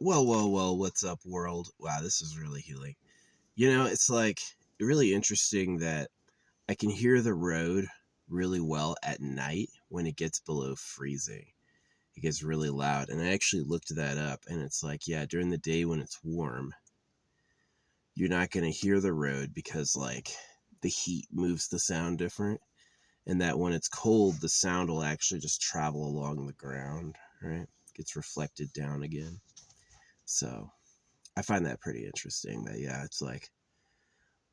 Well, what's up, world? Wow, this is really healing. It's like really interesting that I can hear the road really well at night when it gets below freezing. It gets really loud. And I actually looked that up, and it's like, yeah, during the day when it's warm, you're not going to hear the road because, like, the heat moves the sound different. And that when it's cold, the sound will actually just travel along the ground, right? Gets reflected down again. So I find that pretty interesting that, yeah, it's like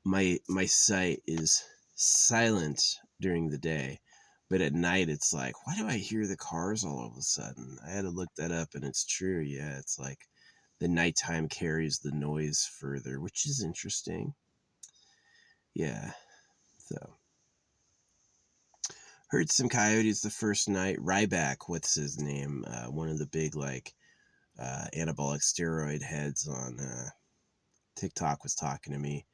my sight is silent during the day, but at night it's like, why do I hear the cars all of a sudden? I had to look that up, and it's true. Yeah, it's like the nighttime carries the noise further, which is interesting. Yeah. So heard some coyotes the first night. Ryback, what's his name? One of the big anabolic steroid heads on TikTok was talking to me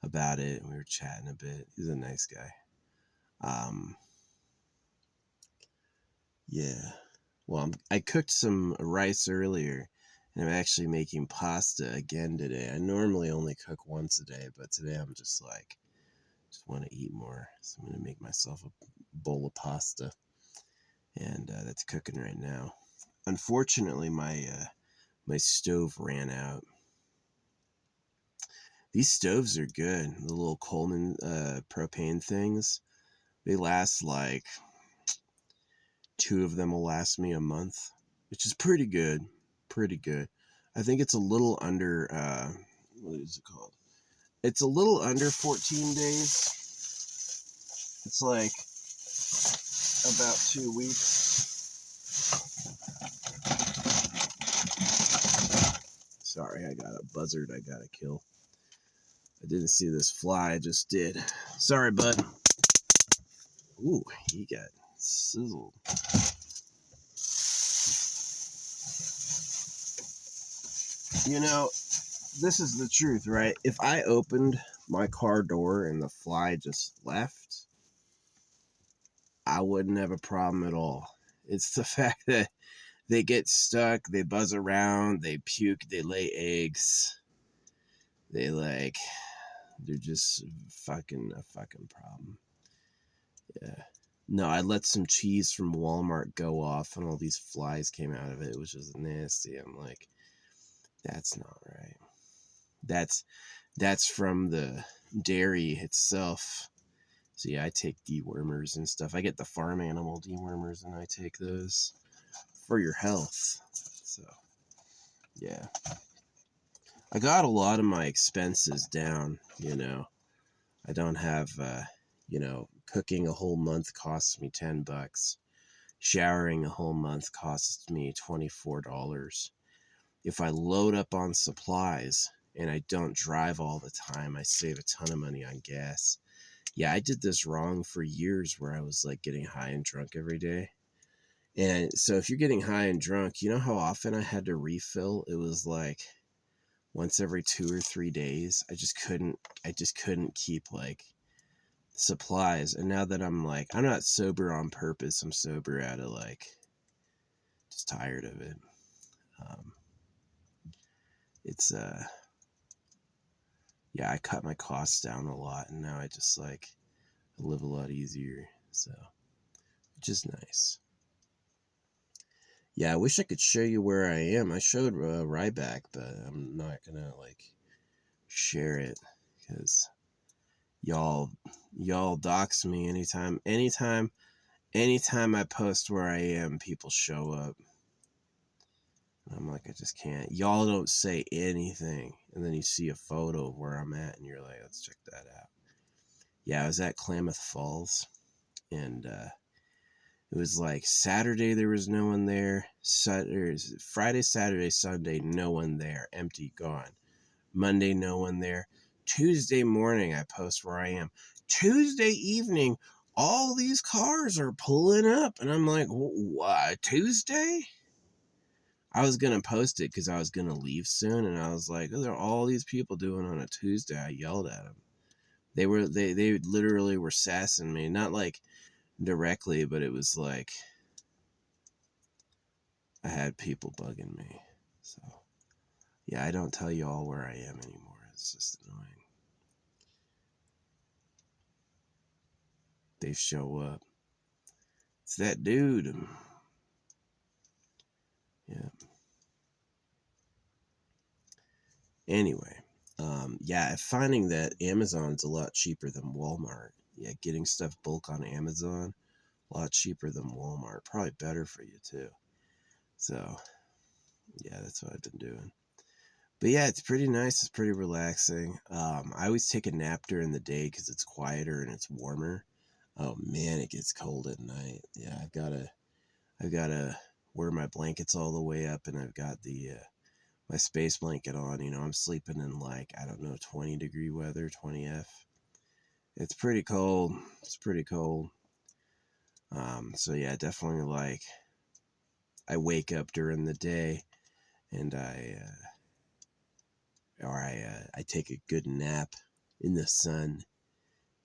about it, and we were chatting a bit. He's a nice guy. Yeah. Well, I cooked some rice earlier, and I'm actually making pasta again today. I normally only cook once a day, but today I'm just want to eat more. So I'm going to make myself a bowl of pasta, and that's cooking right now. Unfortunately, my stove ran out. These stoves are good. The little Coleman propane things. They last like 2 of them will last me a month, which is pretty good. Pretty good. I think it's a little under, what is it called? It's a little under 14 days. It's like about 2 weeks. Sorry, I got a buzzard I gotta kill. I didn't see this fly, I just did. Sorry, bud. Ooh, he got sizzled. This is the truth, right? If I opened my car door and the fly just left, I wouldn't have a problem at all. It's the fact that they get stuck, they buzz around, they puke, they lay eggs. They're just a fucking problem. Yeah. No, I let some cheese from Walmart go off and all these flies came out of it. It was just nasty. I'm like, that's not right. That's from the dairy itself. So yeah, I take dewormers and stuff. I get the farm animal dewormers and I take those for your health. So yeah. I got a lot of my expenses down, I don't have cooking a whole month costs me $10. Showering a whole month costs me $24. If I load up on supplies and I don't drive all the time, I save a ton of money on gas. Yeah, I did this wrong for years where I was like getting high and drunk every day. And so if you're getting high and drunk, you know how often I had to refill? It was like once every 2 or 3 days. I just couldn't keep like supplies. And now that I'm not sober on purpose, I'm sober out of just tired of it. It's yeah, I cut my costs down a lot, and now I just live a lot easier, so which is nice. Yeah, I wish I could show you where I am. I showed Ryback, but I'm not gonna share it because y'all dox me anytime I post where I am, people show up. I'm like, I just can't. Y'all don't say anything, and then you see a photo of where I'm at, and you're like, let's check that out. Yeah, I was at Klamath Falls, and it was like Saturday there was no one there. Friday, Saturday, Sunday, no one there, empty, gone. Monday, no one there. Tuesday morning, I post where I am. Tuesday evening, all these cars are pulling up, and I'm like, what? Tuesday? I was gonna post it because I was gonna leave soon, and I was like, "What are all these people doing on a Tuesday?" I yelled at them. They literally were sassing me, not like directly, but it was like I had people bugging me. So Yeah, I don't tell you all where I am anymore. It's just annoying. They show up. It's that dude. Yeah. Anyway, yeah, finding that Amazon's a lot cheaper than Walmart. Yeah, getting stuff bulk on Amazon, a lot cheaper than Walmart. Probably better for you too. So, yeah, that's what I've been doing. But yeah, it's pretty nice. It's pretty relaxing. I always take a nap during the day because it's quieter and it's warmer. Oh man, it gets cold at night. Yeah, I've gotta wear my blankets all the way up, and I've got the my space blanket on. You know, I'm sleeping in like, I don't know, 20-degree weather, 20 F. It's pretty cold. It's pretty cold. So yeah, definitely like I wake up during the day and I take a good nap in the sun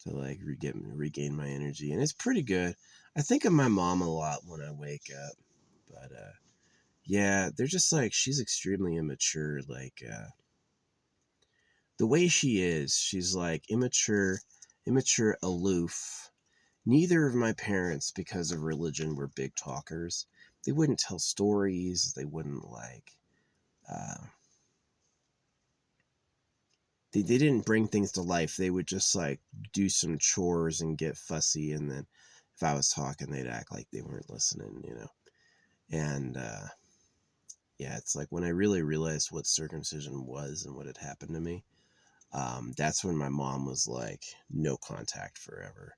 to like regain my energy, and it's pretty good. I think of my mom a lot when I wake up, but yeah, they're just like, she's extremely immature. Like the way she is, she's like immature, aloof. Neither of my parents, because of religion, were big talkers. They wouldn't tell stories. They wouldn't like. Uh, they didn't bring things to life. They would just like do some chores and get fussy, and then if I was talking, they'd act like they weren't listening, you know. And yeah, it's like when I really realized what circumcision was and what had happened to me. That's when my mom was like, no contact forever.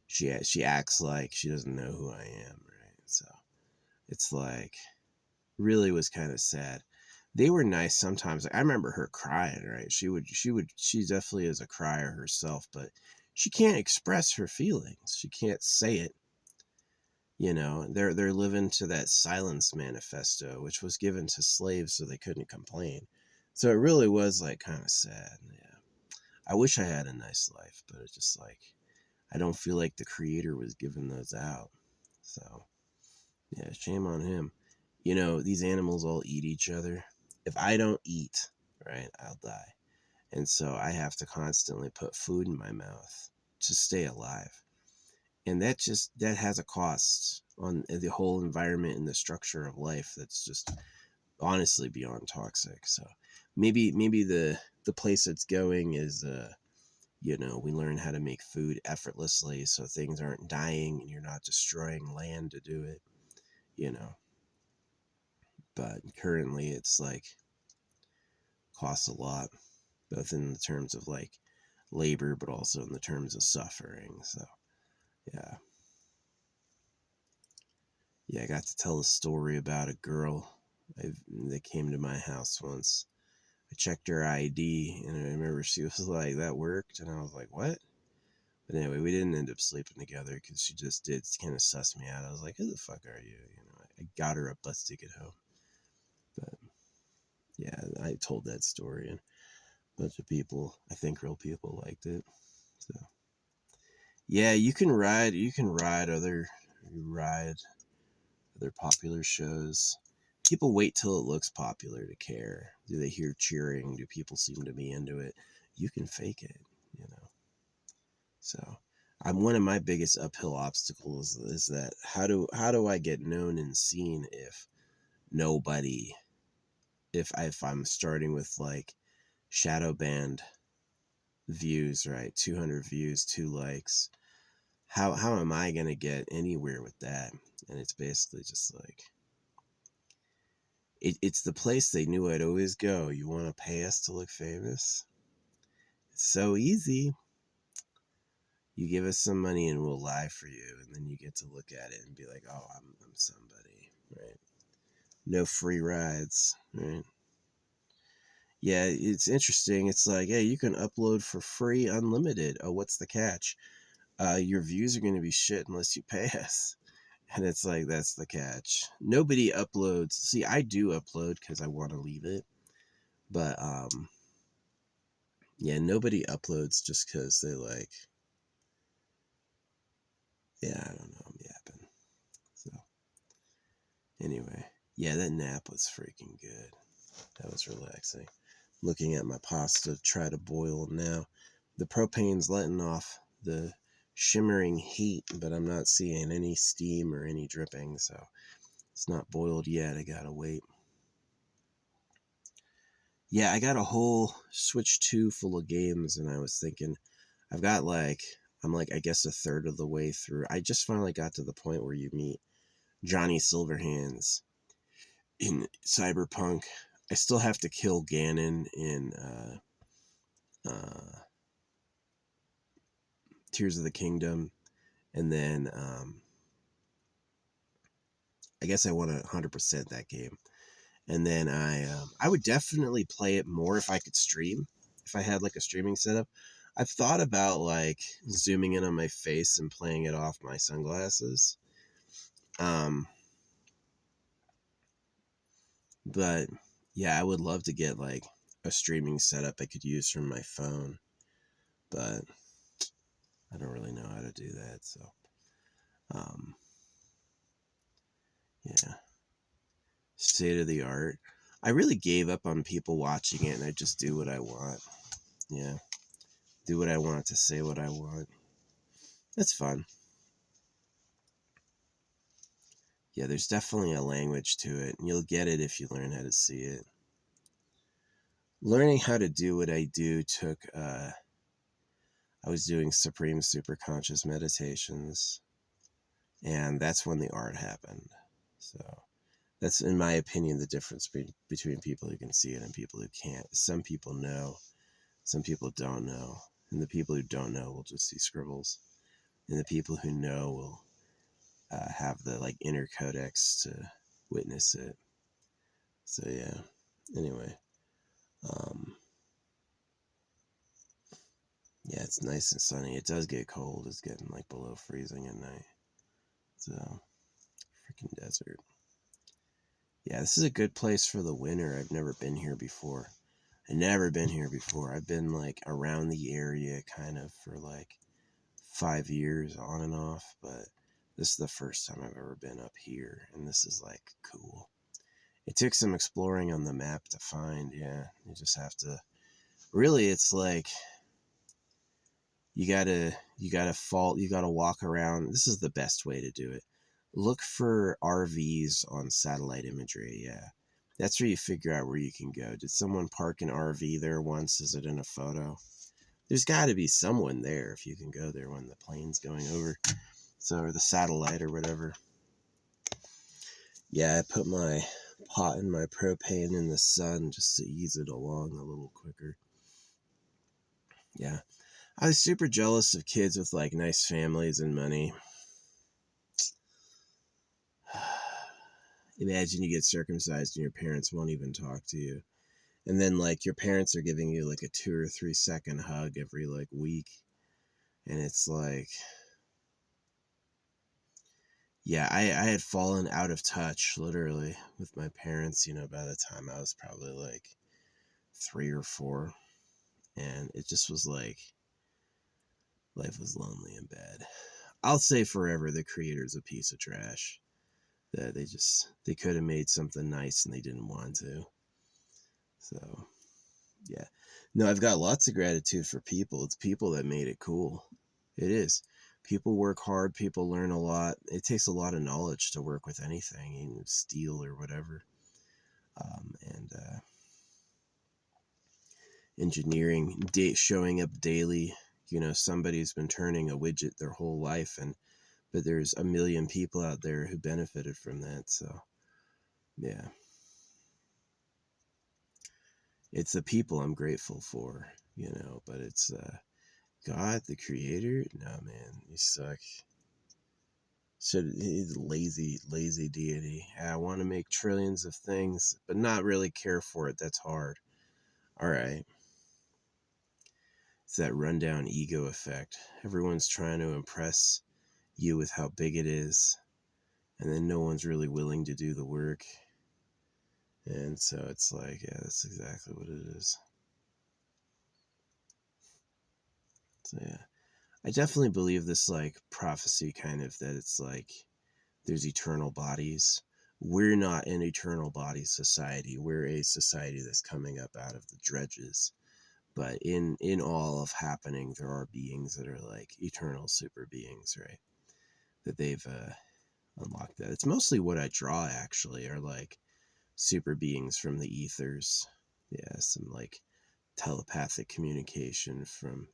She acts like she doesn't know who I am, right? So it's like really was kind of sad. They were nice sometimes. Like, I remember her crying, right? She definitely is a crier herself, but she can't express her feelings. She can't say it. You know, they're living to that silence manifesto, which was given to slaves so they couldn't complain. So it really was like kind of sad. Yeah. I wish I had a nice life, but it's just like I don't feel like the creator was giving those out. So yeah, shame on him. You know, these animals all eat each other. If I don't eat, right, I'll die. And so I have to constantly put food in my mouth to stay alive. And that has a cost on the whole environment and the structure of life that's just honestly beyond toxic. So maybe the place it's going is you know, we learn how to make food effortlessly so things aren't dying and you're not destroying land to do it, you know. But currently it's like costs a lot, both in the terms of like labor, but also in the terms of suffering. So yeah, yeah, I got to tell a story about a girl that came to my house once. I checked her ID, and I remember she was like, "That worked," and I was like, "What?" But anyway, we didn't end up sleeping together because she just did kind of suss me out. I was like, "Who the fuck are you?" You know, I got her a bus ticket home. But yeah, I told that story, and a bunch of people, I think real people, liked it. So yeah, you ride other popular shows. People wait till it looks popular to care. Do they hear cheering? Do people seem to be into it? You can fake it, you know. So, I'm one of my biggest uphill obstacles is that how do I get known and seen if nobody if I'm starting with like shadow banned views, right? 200 views, 2 likes. How am I going to get anywhere with that? And it's basically just like it's the place they knew I'd always go. You want to pay us to look famous? It's so easy. You give us some money and we'll lie for you, and then you get to look at it and be like, "Oh, I'm somebody," right? No free rides, right? Yeah, it's interesting. It's like, hey, you can upload for free, unlimited. Oh, what's the catch? Your views are going to be shit unless you pay us. And it's like, that's the catch. Nobody uploads. See, I do upload because I want to leave it, but yeah, nobody uploads just because they like, yeah, I don't know, I'm yapping. So anyway, yeah, that nap was freaking good. That was relaxing. looking at my pasta to try to boil now. The propane's letting off the shimmering heat, but I'm not seeing any steam or any dripping, so it's not boiled yet. I gotta wait. Yeah, I got a whole Switch 2 full of games, and I was thinking, I've got I'm I guess a third of the way through. I just finally got to the point where you meet Johnny Silverhands in Cyberpunk. I still have to kill Ganon in Tears of the Kingdom, and then I guess I want to 100% that game. And then I would definitely play it more if I could stream, if I had like a streaming setup. I've thought about like zooming in on my face and playing it off my sunglasses. But yeah, I would love to get like a streaming setup I could use from my phone, but I don't really know how to do that. So, um, yeah, state of the art. I really gave up on people watching it, and I just do what I want. Yeah, do what I want to say what I want. It's fun. Yeah, there's definitely a language to it, and you'll get it if you learn how to see it. Learning how to do what I do took, I was doing Supreme Superconscious meditations, and that's when the art happened. So that's, in my opinion, the difference between people who can see it and people who can't. Some people know, some people don't know, and the people who don't know will just see scribbles, and the people who know will have the like inner codex to witness it. So yeah. Anyway, um, yeah, it's nice and sunny. It does get cold. It's getting like below freezing at night. So freaking desert. Yeah, this is a good place for the winter. I've never been here before. I've never been here before. I've been like around the area kind of for like 5 years on and off, but this is the first time I've ever been up here, and this is like cool. It took some exploring on the map to find, yeah. You just have to, really, it's like you gotta walk around. This is the best way to do it. Look for RVs on satellite imagery, yeah. That's where you figure out where you can go. Did someone park an RV there once? Is it in a photo? There's got to be someone there if you can go there when the plane's going over. So, or the satellite or whatever. Yeah, I put my pot and my propane in the sun just to ease it along a little quicker. Yeah. I was super jealous of kids with like nice families and money. Imagine you get circumcised and your parents won't even talk to you. And then like your parents are giving you like a 2 or 3 second hug every like week. And it's like, yeah, I had fallen out of touch literally with my parents, by the time I was probably like 3 or 4. And it just was like, life was lonely and bad. I'll say forever the creator's a piece of trash. That they could have made something nice and they didn't want to. So, yeah. No, I've got lots of gratitude for people. It's people that made it cool. It is. People work hard. People learn a lot. It takes a lot of knowledge to work with anything, steel or whatever. And engineering, showing up daily. Somebody's been turning a widget their whole life, but there's a million people out there who benefited from that. So, yeah. It's the people I'm grateful for, but it's God, the creator. No, man, you suck. So he's lazy deity. I want to make trillions of things, but not really care for it. That's hard. All right. It's that rundown ego effect. Everyone's trying to impress you with how big it is, and then no one's really willing to do the work. And so it's like, yeah, that's exactly what it is. So yeah. I definitely believe this like prophecy kind of that it's like there's eternal bodies, we're not an eternal body society. We're a society that's coming up out of the dredges. But in all of happening, there are beings that are like eternal super beings, right? That they've unlocked that. It's mostly what I draw, actually, are like super beings from the ethers. Yeah, some like telepathic communication from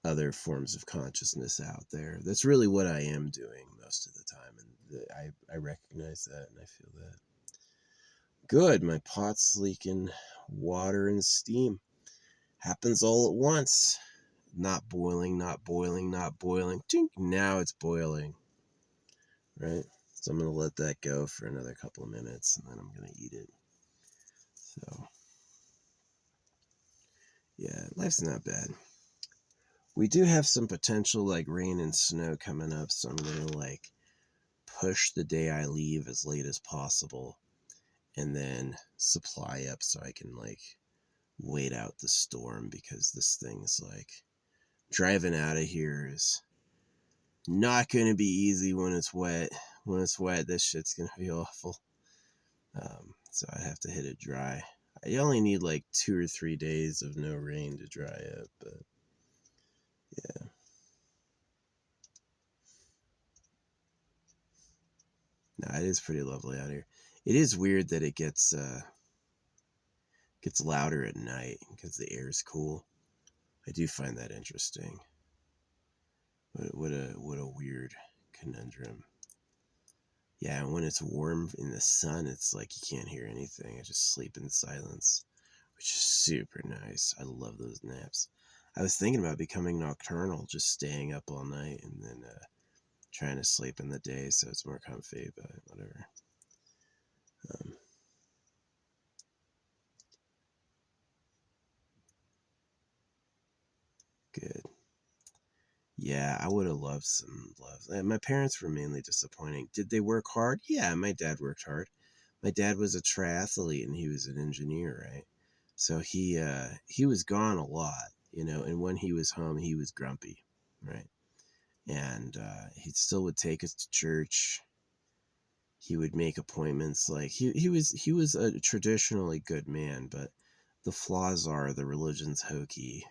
other forms of consciousness out there. That's really what I am doing most of the time, and I recognize that and I feel that. Good, my pot's leaking water and steam. Happens all at once. Not boiling, not boiling, not boiling. Tink, now it's boiling. Right? So I'm going to let that go for another couple of minutes and then I'm going to eat it. So, yeah, life's not bad. We do have some potential like rain and snow coming up, so I'm going to like push the day I leave as late as possible and then supply up so I can like wait out the storm, because this thing's like driving out of here is not going to be easy when it's wet. When it's wet, this shit's going to be awful. So I have to hit it dry. I only need like 2 or 3 days of no rain to dry up, but yeah. No, it is pretty lovely out here. It is weird that it gets louder at night because the air is cool. I do find that interesting. What a weird conundrum. Yeah, and when it's warm in the sun, it's like you can't hear anything. I just sleep in silence, which is super nice. I love those naps. I was thinking about becoming nocturnal, just staying up all night and then trying to sleep in the day so it's more comfy, but whatever. Good. Yeah, I would have loved some love. My parents were mainly disappointing. Did they work hard? Yeah, my dad worked hard. My dad was a triathlete and he was an engineer, right? So he was gone a lot, and when he was home, he was grumpy, right? And he still would take us to church. He would make appointments. Like he was a traditionally good man, but the flaws are the religion's hokey.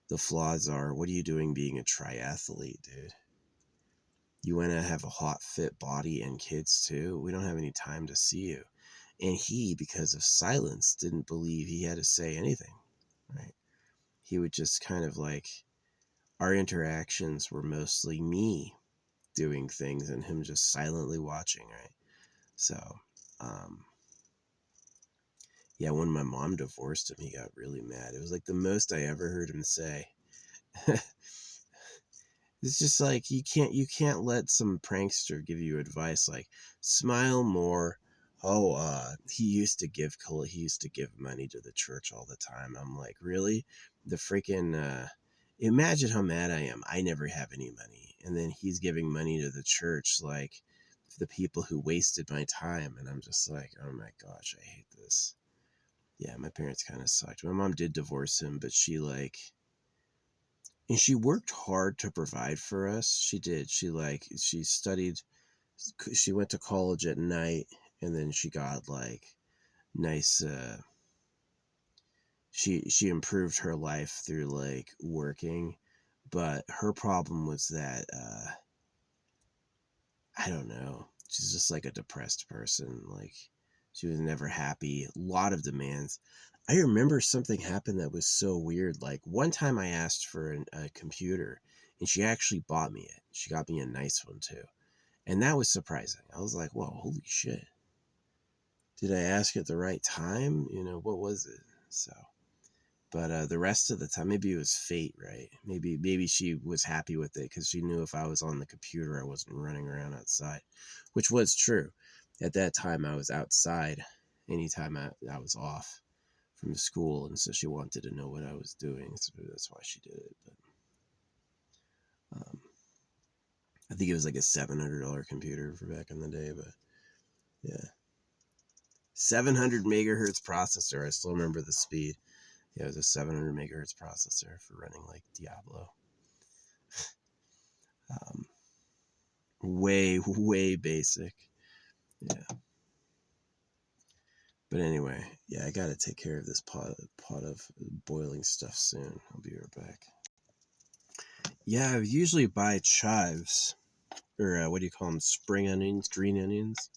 The flaws are, what are you doing being a triathlete, dude? You want to have a hot, fit body and kids too? We don't have any time to see you. And he, because of silence, didn't believe he had to say anything, right? He would just kind of like, our interactions were mostly me doing things and him just silently watching, right? So, um, yeah, when my mom divorced him, he got really mad. It was like the most I ever heard him say. It's just like you can't let some prankster give you advice like smile more. Oh, he used to give money to the church all the time. I'm like, really? The freaking imagine how mad I am. I never have any money, and then he's giving money to the church, like the people who wasted my time, and I'm just like, oh my gosh, I hate this. Yeah, my parents kind of sucked. My mom did divorce him, but she worked hard to provide for us. She did. She studied. She went to college at night, and then she got like nice. She improved her life through like working, but her problem was that I don't know. She's just like a depressed person. Like she was never happy. A lot of demands. I remember something happened that was so weird. Like one time I asked for a computer and she actually bought me it. She got me a nice one too. And that was surprising. I was like, whoa, holy shit. Did I ask at the right time? What was it? So, but the rest of the time, maybe it was fate, right? Maybe she was happy with it because she knew if I was on the computer, I wasn't running around outside, which was true. At that time, I was outside anytime I was off from school, and so she wanted to know what I was doing, so that's why she did it. But I think it was like a $700 computer for back in the day, but yeah. 700 megahertz processor. I still remember the speed. Yeah, it was a 700 megahertz processor for running like Diablo. Way, way basic. Yeah. But anyway, yeah, I gotta take care of this pot of boiling stuff soon. I'll be right back. Yeah, I usually buy chives, or what do you call them? Spring onions, green onions.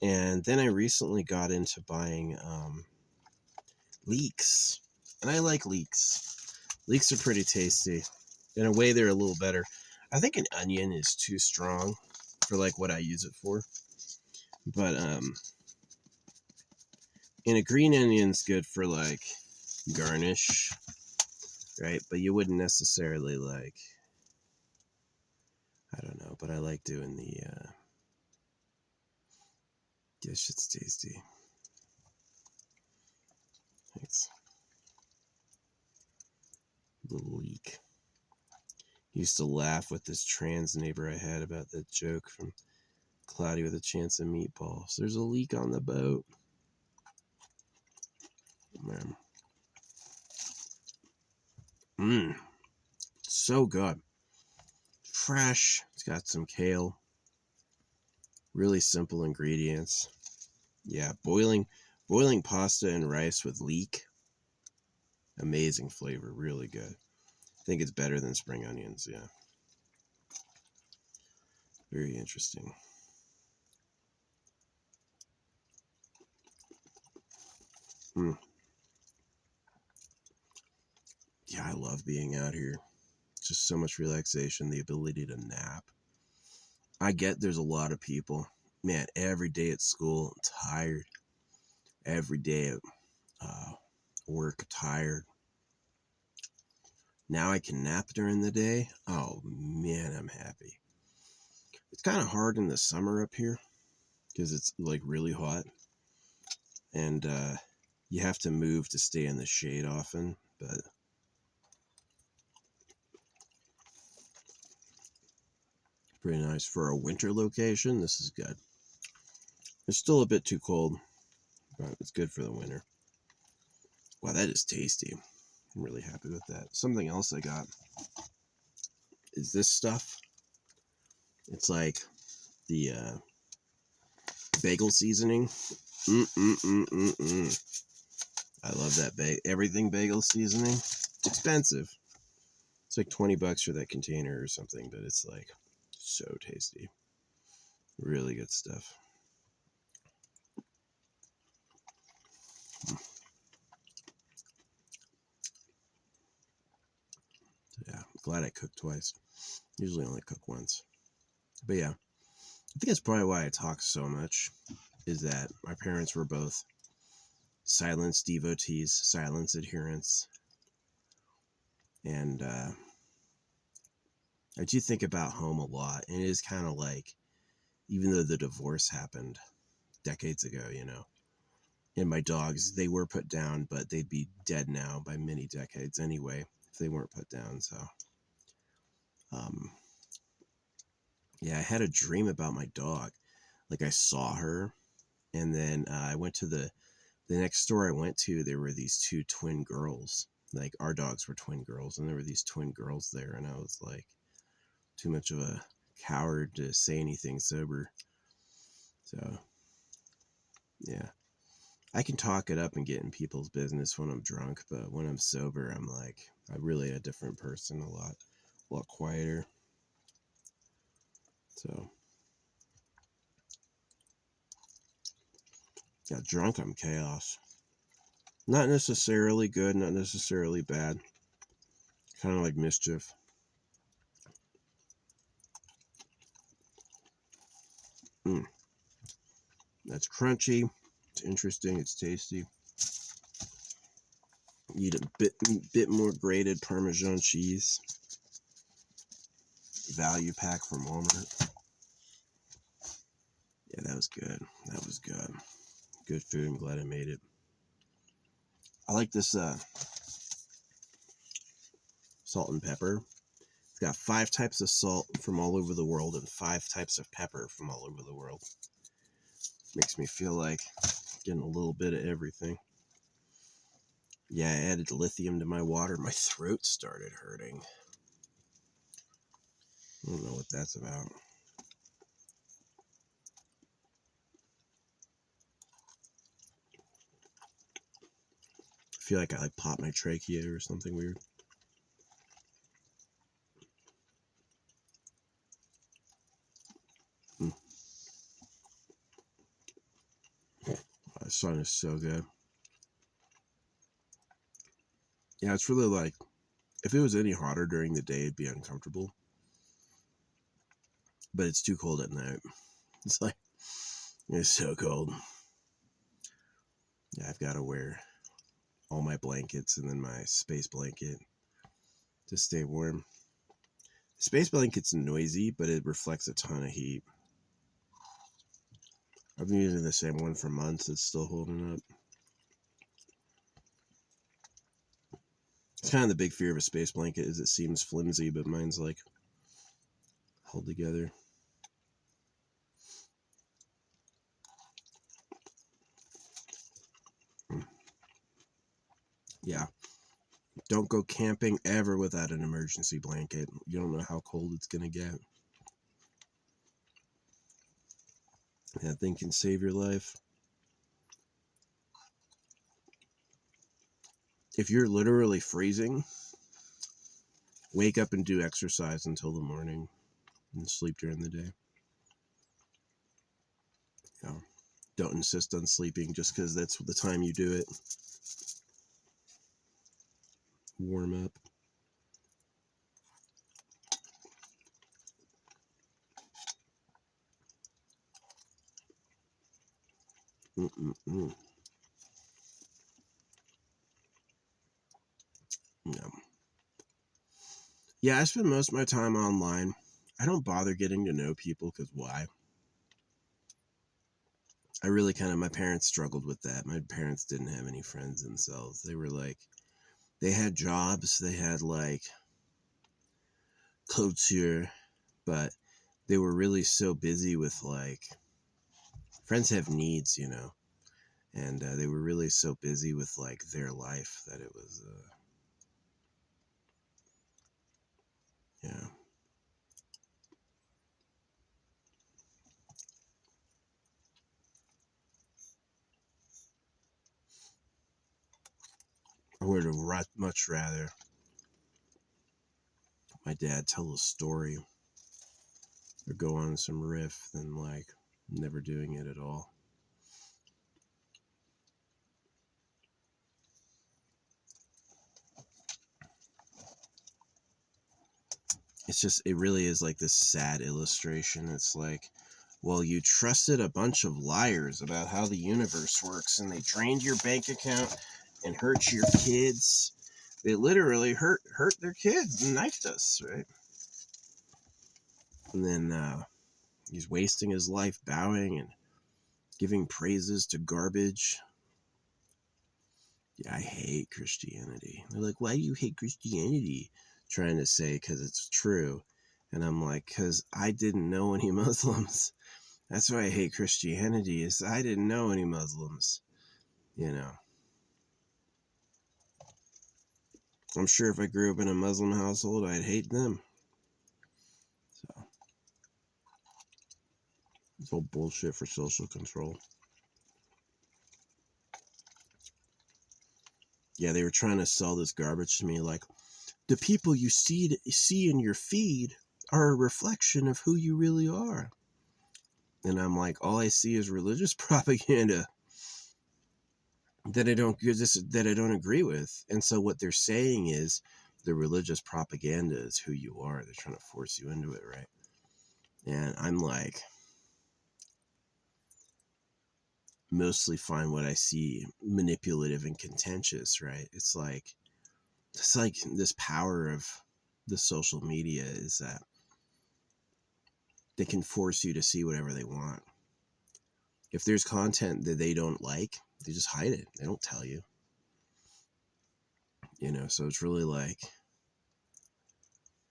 And then I recently got into buying leeks, and I like leeks. Leeks are pretty tasty. In a way, they're a little better. I think an onion is too strong for like what I use it for, but and a green onion's good for like garnish, right? But you wouldn't necessarily like, I don't know, but I like doing the yeah, shit's tasty. Thanks. The leek. Used to laugh with this trans neighbor I had about that joke from Cloudy with a Chance of Meatballs. There's a leak on the boat. Man. So good. Fresh. It's got some kale. Really simple ingredients. Yeah, boiling pasta and rice with leek. Amazing flavor. Really good. I think it's better than spring onions. Yeah. Very interesting. Yeah, I love being out here. Just so much relaxation, the ability to nap. I get there's a lot of people. Man, every day at school, I'm tired. Every day at work, tired. Now I can nap during the day. Oh man, I'm happy. It's kind of hard in the summer up here because it's like really hot, and you have to move to stay in the shade often. But pretty nice for a winter location. This is good. It's still a bit too cold, but it's good for the winter. Wow, that is tasty. I'm really happy with that. Something else I got is this stuff. It's like the bagel seasoning. I love that everything bagel seasoning. It's expensive. It's like $20 for that container or something, but it's like so tasty. Really good stuff. Yeah, glad I cooked twice. Usually only cook once. But yeah, I think that's probably why I talk so much, is that my parents were both silence devotees, silence adherents. And I do think about home a lot. And it is kind of like, even though the divorce happened decades ago, and my dogs, they were put down, but they'd be dead now by many decades anyway if they weren't put down. So, yeah, I had a dream about my dog. Like I saw her, and then I went to the next store I went to. There were these two twin girls. Like our dogs were twin girls, and there were these twin girls there, and I was like, too much of a coward to say anything sober. So, yeah. I can talk it up and get in people's business when I'm drunk, but when I'm sober, I'm like, I'm really a different person, a lot quieter. So, yeah, drunk, I'm chaos. Not necessarily good, not necessarily bad. Kind of like mischief. That's crunchy. It's interesting. It's tasty. Eat a bit more grated Parmesan cheese. Value pack from Walmart. Yeah, that was good. That was good. Good food. I'm glad I made it. I like this salt and pepper. It's got 5 types of salt from all over the world and 5 types of pepper from all over the world. Makes me feel like getting a little bit of everything. Yeah, I added lithium to my water. My throat started hurting. I don't know what that's about. feel like I like popped my trachea or something weird. The sun is so good. Yeah, it's really like, if it was any hotter during the day, it'd be uncomfortable. But it's too cold at night. It's like, it's so cold. Yeah, I've got to wear all my blankets and then my space blanket to stay warm. The space blanket's noisy, but it reflects a ton of heat. I've been using the same one for months. It's still holding up. It's kind of the big fear of a space blanket is it seems flimsy, but mine's like held together. Yeah. Don't go camping ever without an emergency blanket. You don't know how cold it's going to get. That thing can save your life. If you're literally freezing, wake up and do exercise until the morning and sleep during the day. You know, don't insist on sleeping just because that's the time you do it. Warm up. Mm-mm-mm. Yeah. Yeah, I spend most of my time online. I don't bother getting to know people because why? I really my parents struggled with that. My parents didn't have any friends themselves. They were like, they had jobs, they had like culture, but they were really so busy with like, friends have needs, you know, and they were really so busy with like their life that it was, yeah. I would have much rather my dad tell a story or go on some riff than like never doing it at all. It's just, it really is like this sad illustration. It's like, well, you trusted a bunch of liars about how the universe works and they drained your bank account and hurt your kids. They literally hurt their kids and knifed us, right? And then he's wasting his life bowing and giving praises to garbage. Yeah, I hate Christianity. They're like, why do you hate Christianity? Trying to say because it's true. And I'm like, because I didn't know any Muslims. That's why I hate Christianity, is I didn't know any Muslims, you know. I'm sure if I grew up in a Muslim household, I'd hate them. So, it's all bullshit for social control. Yeah, they were trying to sell this garbage to me like, the people you see in your feed are a reflection of who you really are. And I'm like, all I see is religious propaganda that I don't agree with. And so what they're saying is the religious propaganda is who you are. They're trying to force you into it, right? And I'm like, mostly find what I see manipulative and contentious, right? It's like this power of the social media is that they can force you to see whatever they want. If there's content that they don't like, they just hide it. They don't tell you. You know, so it's really like,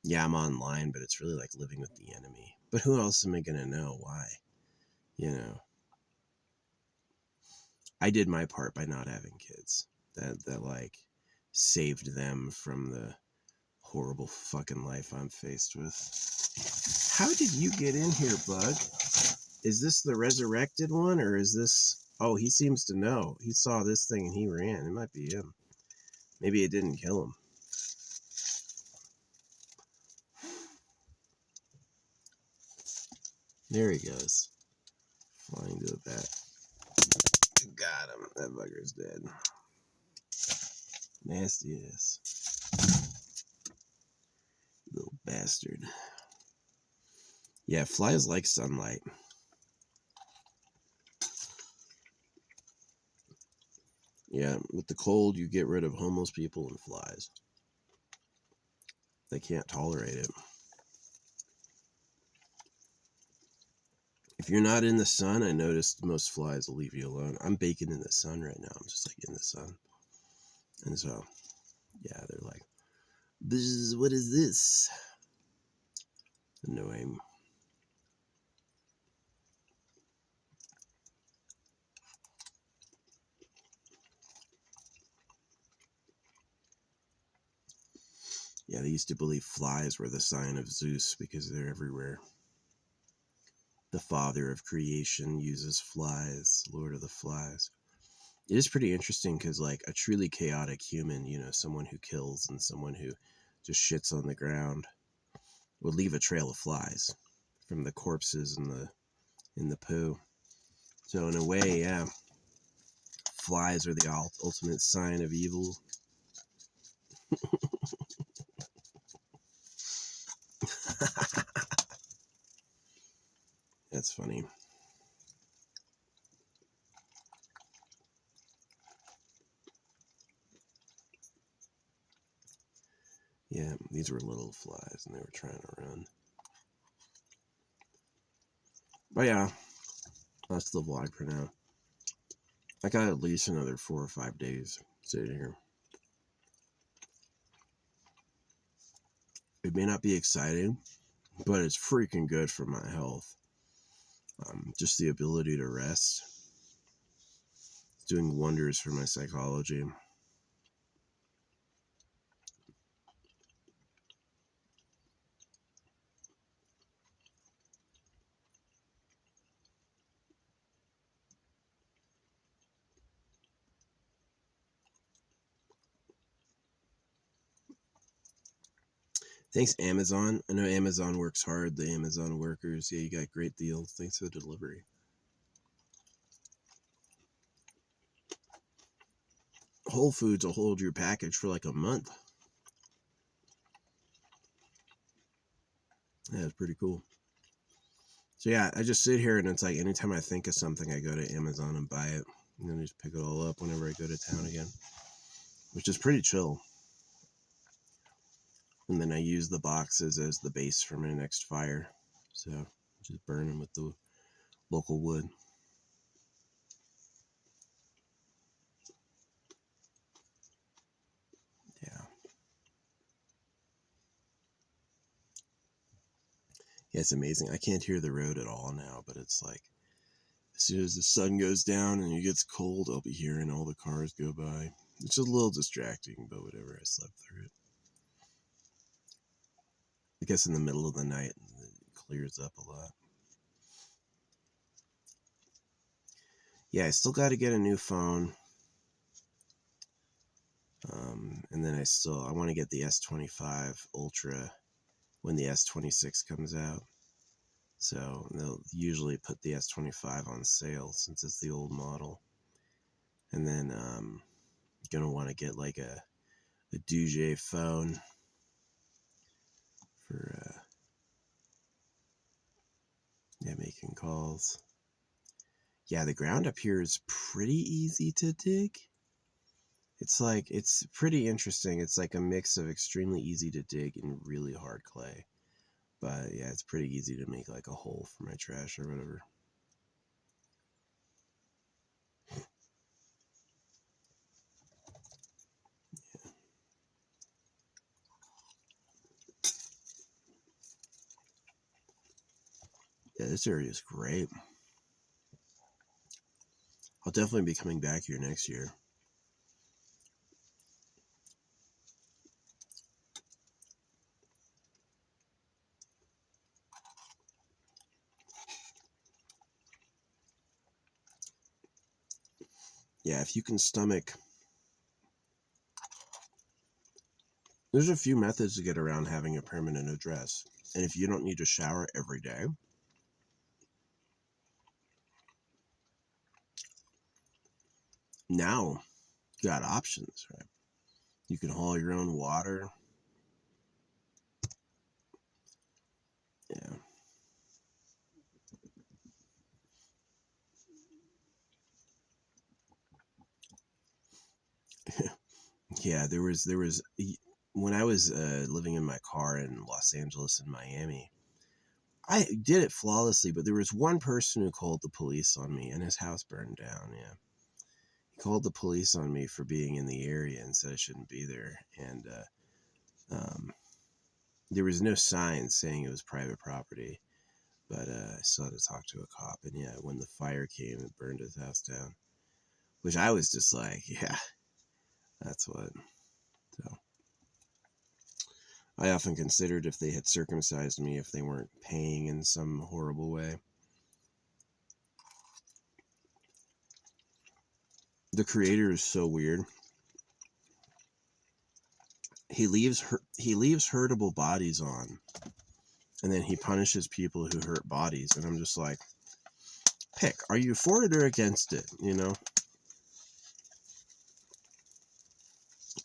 yeah, I'm online, but it's really like living with the enemy. But who else am I going to know? Why? You know, I did my part by not having kids. That like saved them from the horrible fucking life I'm faced with. How did you get in here, Bug? Is this the resurrected one, or is this... Oh, he seems to know. He saw this thing and he ran. It might be him. Maybe it didn't kill him. There he goes. Flying to a bat. Got him. That bugger's dead. Nasty ass. Little bastard. Yeah, flies like sunlight. Yeah, with the cold, you get rid of homeless people and flies. They can't tolerate it. If you're not in the sun, I noticed most flies will leave you alone. I'm baking in the sun right now. I'm just like in the sun. And so, yeah, they're like, what is this? Annoying. Yeah, they used to believe flies were the sign of Zeus because they're everywhere. The father of creation uses flies, Lord of the Flies. It is pretty interesting because, like, a truly chaotic human, you know, someone who kills and someone who just shits on the ground, would leave a trail of flies from the corpses and the poo. So in a way, yeah, flies are the ultimate sign of evil. That's funny. Yeah, these were little flies and they were trying to run. But yeah, that's the vlog for now. I got at least another 4 or 5 days sitting here. It may not be exciting, but it's freaking good for my health. Just the ability to rest. It's doing wonders for my psychology. Thanks, Amazon. I know Amazon works hard. The Amazon workers. Yeah, you got great deals. Thanks for the delivery. Whole Foods will hold your package for like a month. Yeah, it's pretty cool. So yeah, I just sit here and it's like anytime I think of something, I go to Amazon and buy it. And then I just pick it all up whenever I go to town again. Which is pretty chill. And then I use the boxes as the base for my next fire. So just burn them with the local wood. Yeah. Yeah, it's amazing. I can't hear the road at all now, but it's like as soon as the sun goes down and it gets cold, I'll be hearing all the cars go by. It's just a little distracting, but whatever. I slept through it. I guess in the middle of the night, it clears up a lot. Yeah, I still got to get a new phone. And then I want to get the S25 Ultra when the S26 comes out. So they'll usually put the S25 on sale since it's the old model. And then gonna want to get like a Doogee phone for making calls. Yeah, the ground up here is pretty easy to dig. It's pretty interesting. It's like a mix of extremely easy to dig and really hard clay. But yeah, it's pretty easy to make like a hole for my trash or whatever. Yeah, this area is great. I'll definitely be coming back here next year. Yeah, if you can stomach There's a few methods to get around having a permanent address. And if you don't need to shower every day, now you got options, right? You can haul your own water. Yeah. Yeah, there was when I was living in my car in Los Angeles and Miami, I did it flawlessly, but there was one person who called the police on me and his house burned down. Yeah. He called the police on me for being in the area and said I shouldn't be there. And um, there was no sign saying it was private property, but I still had to talk to a cop. And yeah, when the fire came, it burned his house down, which I was just like, yeah, that's what. So I often considered if they had circumcised me, if they weren't paying in some horrible way. The creator is so weird. He leaves hurtable bodies on, and then he punishes people who hurt bodies. And I'm just like, pick. Are you for it or against it? You know?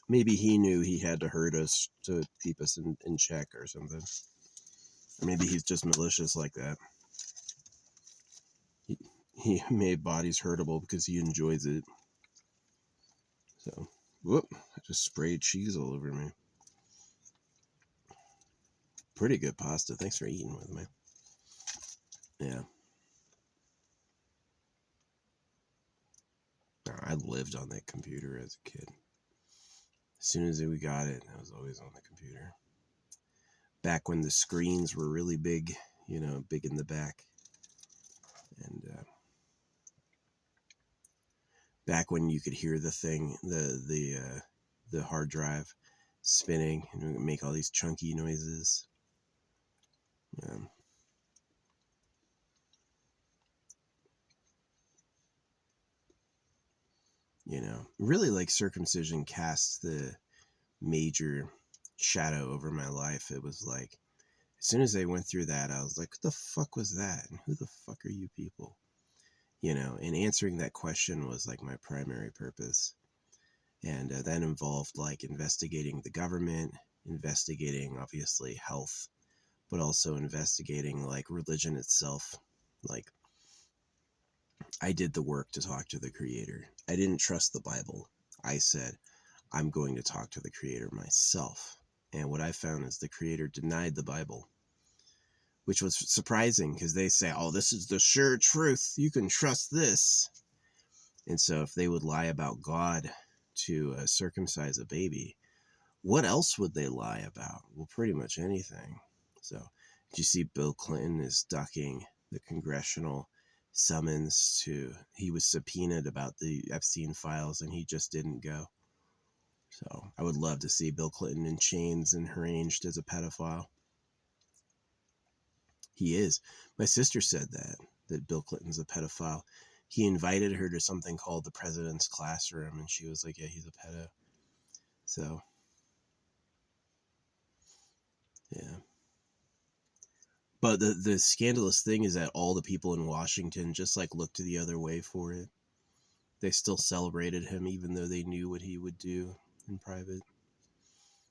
Maybe he knew he had to hurt us to keep us in check or something. Or maybe he's just malicious like that. He made bodies hurtable because he enjoys it. So, whoop, I just sprayed cheese all over me. Pretty good pasta. Thanks for eating with me. Yeah. I lived on that computer as a kid. As soon as we got it, I was always on the computer. Back when the screens were really big, big in the back. And back when you could hear the thing, the hard drive spinning and make all these chunky noises. Yeah. Really like circumcision casts the major shadow over my life. It was like, as soon as I went through that, I was like, what the fuck was that? And who the fuck are you people? And answering that question was like my primary purpose. And that involved like investigating the government, investigating obviously health, but also investigating like religion itself. Like, I did the work to talk to the creator. I didn't trust the Bible. I said, I'm going to talk to the creator myself. And what I found is the creator denied the Bible, which was surprising because they say, oh, this is the sure truth. You can trust this. And so if they would lie about God to circumcise a baby, what else would they lie about? Well, pretty much anything. So, did you see Bill Clinton is ducking the congressional summons he was subpoenaed about the Epstein files and he just didn't go. So, I would love to see Bill Clinton in chains and arraigned as a pedophile. He is. My sister said that Bill Clinton's a pedophile. He invited her to something called the President's Classroom, and she was like, yeah, he's a pedo. So, yeah. But the scandalous thing is that all the people in Washington just like looked to the other way for it. They still celebrated him even though they knew what he would do in private.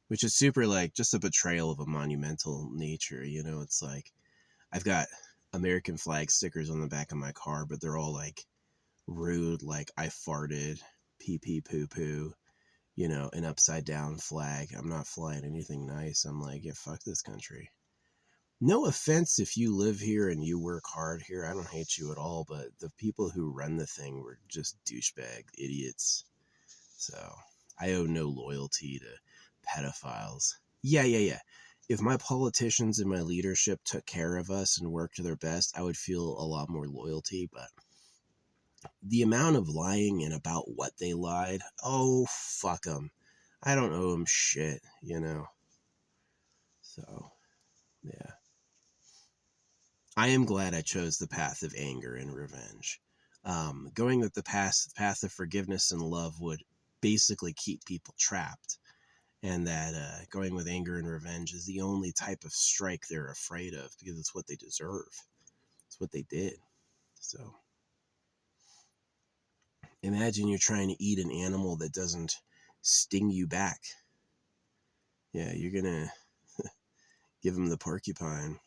Which is super like just a betrayal of a monumental nature, it's like I've got American flag stickers on the back of my car, but they're all like rude, like I farted, pee pee poo poo, an upside down flag. I'm not flying anything nice. I'm like, yeah, fuck this country. No offense if you live here and you work hard here. I don't hate you at all, but the people who run the thing were just douchebag idiots. So I owe no loyalty to pedophiles. Yeah. If my politicians and my leadership took care of us and worked to their best, I would feel a lot more loyalty. But the amount of lying and about what they lied, oh, fuck them. I don't owe them shit, So, yeah. I am glad I chose the path of anger and revenge. Going with the path of forgiveness and love would basically keep people trapped. and that going with anger and revenge is the only type of strike they're afraid of because it's what they deserve. It's what they did. So imagine you're trying to eat an animal that doesn't sting you back. Yeah, you're gonna give them the porcupine,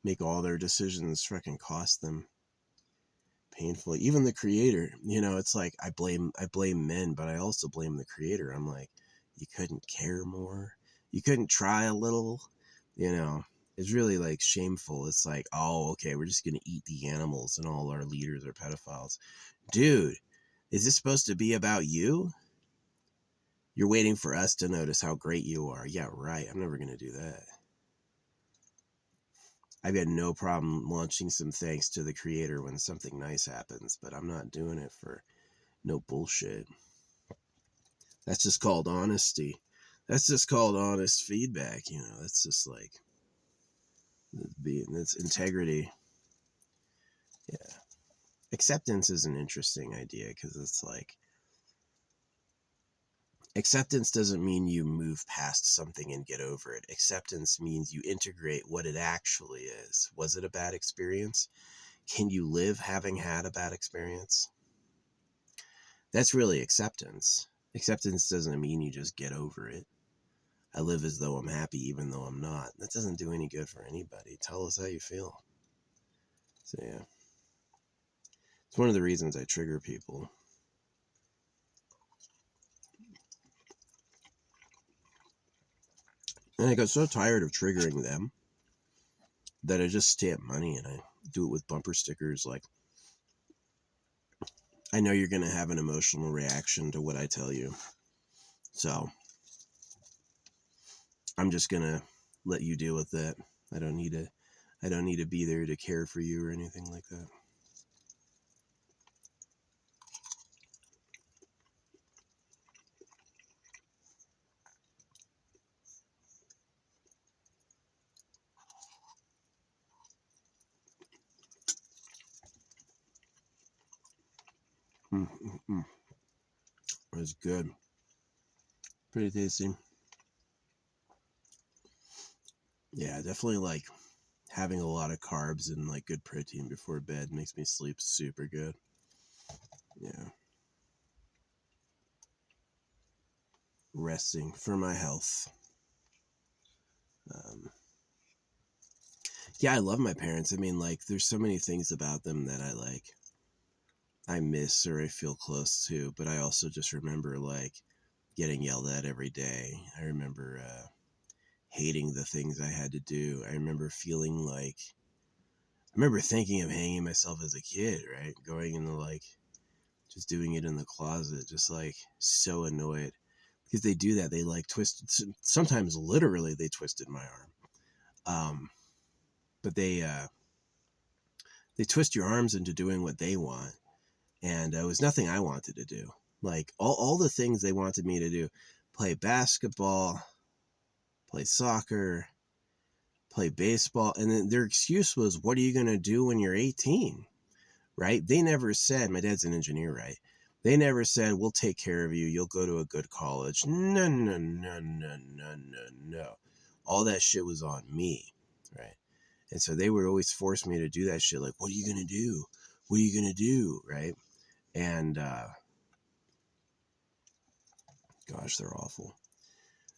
make all their decisions fucking cost them painfully. Even the creator, it's like I blame men, but I also blame the creator. I'm like, you couldn't care more, you couldn't try a little, it's really like shameful. It's like, oh, okay, we're just gonna eat the animals and all our leaders are pedophiles. Dude, is this supposed to be about you? You're waiting for us to notice how great you are. Yeah, right. I'm never gonna do that. I've got no problem launching some thanks to the creator when something nice happens, but I'm not doing it for no bullshit. That's just called honesty. That's just called honest feedback. That's just like that's integrity. Yeah. Acceptance is an interesting idea because it's like acceptance doesn't mean you move past something and get over it. Acceptance means you integrate what it actually is. Was it a bad experience? Can you live having had a bad experience? That's really acceptance. Acceptance doesn't mean you just get over it. I live as though I'm happy even though I'm not. That doesn't do any good for anybody. Tell us how you feel. So yeah. It's one of the reasons I trigger people. And I got so tired of triggering them that I just stamp money and I do it with bumper stickers like, I know you're going to have an emotional reaction to what I tell you. So I'm just going to let you deal with that. I don't need to be there to care for you or anything like that. It was good. Pretty tasty. Yeah, definitely like having a lot of carbs and like good protein before bed makes me sleep super good. Yeah. Resting for my health. Yeah, I love my parents. I mean, like, there's so many things about them that I miss or I feel close to, but I also just remember like getting yelled at every day. I remember hating the things I had to do. I remember feeling like, I remember thinking of hanging myself as a kid, right? Going into like, just doing it in the closet, just like so annoyed. Because they do that. They like twist, sometimes literally they twisted my arm. But they twist your arms into doing what they want. And it was nothing I wanted to do. Like all the things they wanted me to do, play basketball, play soccer, play baseball. And then their excuse was, what are you going to do when you're 18? Right? They never said, my dad's an engineer, right? They never said, we'll take care of you. You'll go to a good college. No, no, no, no, no, no, no. All that shit was on me, right? And so they would always force me to do that shit. Like, what are you going to do? What are you going to do? Right? And, gosh, they're awful.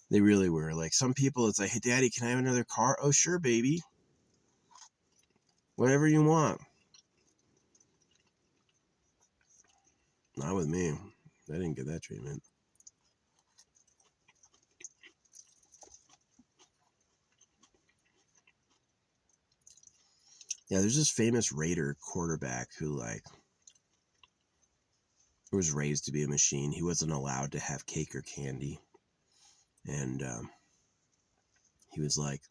They really were. Like, some people, it's like, hey, daddy, can I have another car? Oh, sure, baby. Whatever you want. Not with me. I didn't get that treatment. Yeah, there's this famous Raider quarterback who, like, was raised to be a machine. He wasn't allowed to have cake or candy. And he was, like,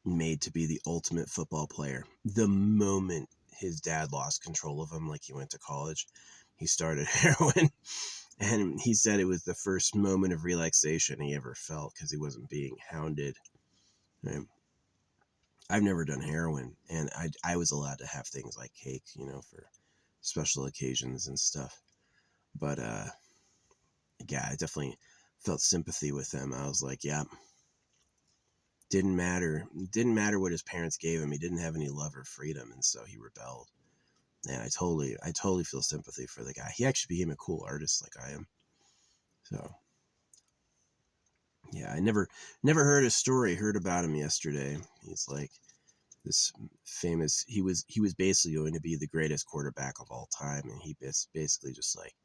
made to be the ultimate football player. The moment his dad lost control of him, like he went to college, he started heroin. And he said it was the first moment of relaxation he ever felt because he wasn't being hounded. Right? I've never done heroin, and I was allowed to have things like cake, for special occasions and stuff. But yeah, I definitely felt sympathy with him. I was like, yeah, didn't matter. Didn't matter what his parents gave him. He didn't have any love or freedom, and so he rebelled. And I totally feel sympathy for the guy. He actually became a cool artist like I am. So yeah, I never heard his story. Heard about him yesterday. He's like this famous. He was basically going to be the greatest quarterback of all time, and he basically just like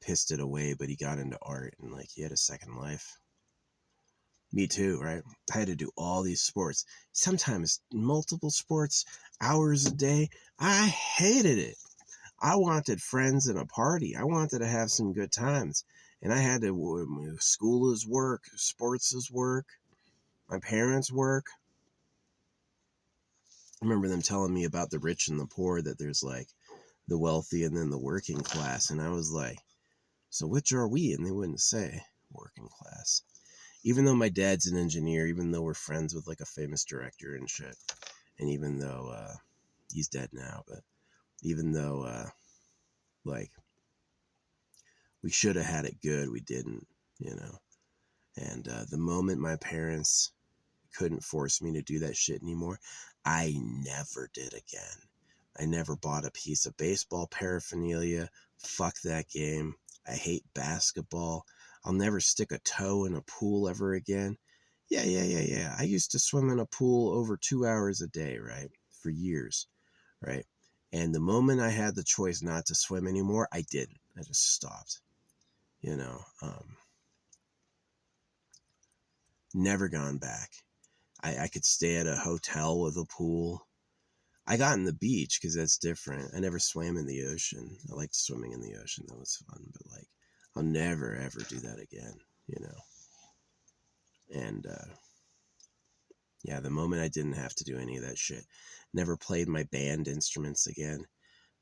pissed it away. But he got into art, and like he had a second life. Me too, right? I had to do all these sports, sometimes multiple sports, hours a day. I hated it. I wanted friends and a party. I wanted to have some good times. And I had to, school is work, sports is work, my parents work. I remember them telling me about the rich and the poor, that there's like the wealthy and then the working class. And I was like, so which are we? And they wouldn't say working class. Even though my dad's an engineer, even though we're friends with like a famous director and shit, and even though he's dead now, but even though like we should have had it good, we didn't, you know. And the moment my parents couldn't force me to do that shit anymore, I never did again. I never bought a piece of baseball paraphernalia. Fuck that game. I hate basketball. I'll never stick a toe in a pool ever again. Yeah. I used to swim in a pool over 2 hours a day, right? For years, right? And the moment I had the choice not to swim anymore, I didn't. I just stopped, you know. Never gone back. I could stay at a hotel with a pool. I got in the beach because that's different. I never swam in the ocean. I liked swimming in the ocean. That was fun. But like, I'll never, ever do that again, you know. And yeah, the moment I didn't have to do any of that shit. Never played my band instruments again.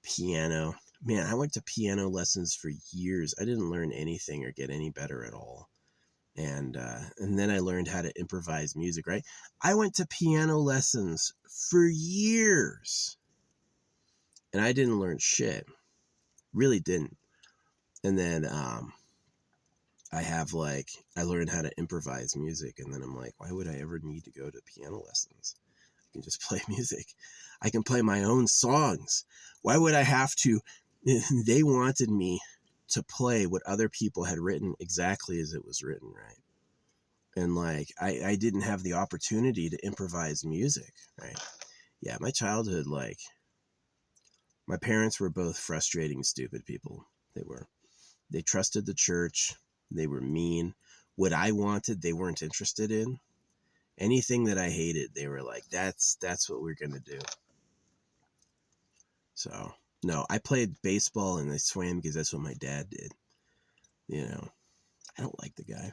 Piano. Man, I went to piano lessons for years. I didn't learn anything or get any better at all. And then I learned how to improvise music, right? I went to piano lessons for years. And I didn't learn shit. Really didn't. And then I learned how to improvise music, and then I'm like, why would I ever need to go to piano lessons? I can just play music. I can play my own songs. Why would I have to? They wanted me to play what other people had written exactly as it was written, right? And like, I didn't have the opportunity to improvise music, right? Yeah, my childhood, like, my parents were both frustrating, stupid people. They were. They trusted the church. They were mean. What I wanted, they weren't interested in. Anything that I hated, they were like, that's what we're going to do. So, no, I played baseball and I swam because that's what my dad did. You know, I don't like the guy.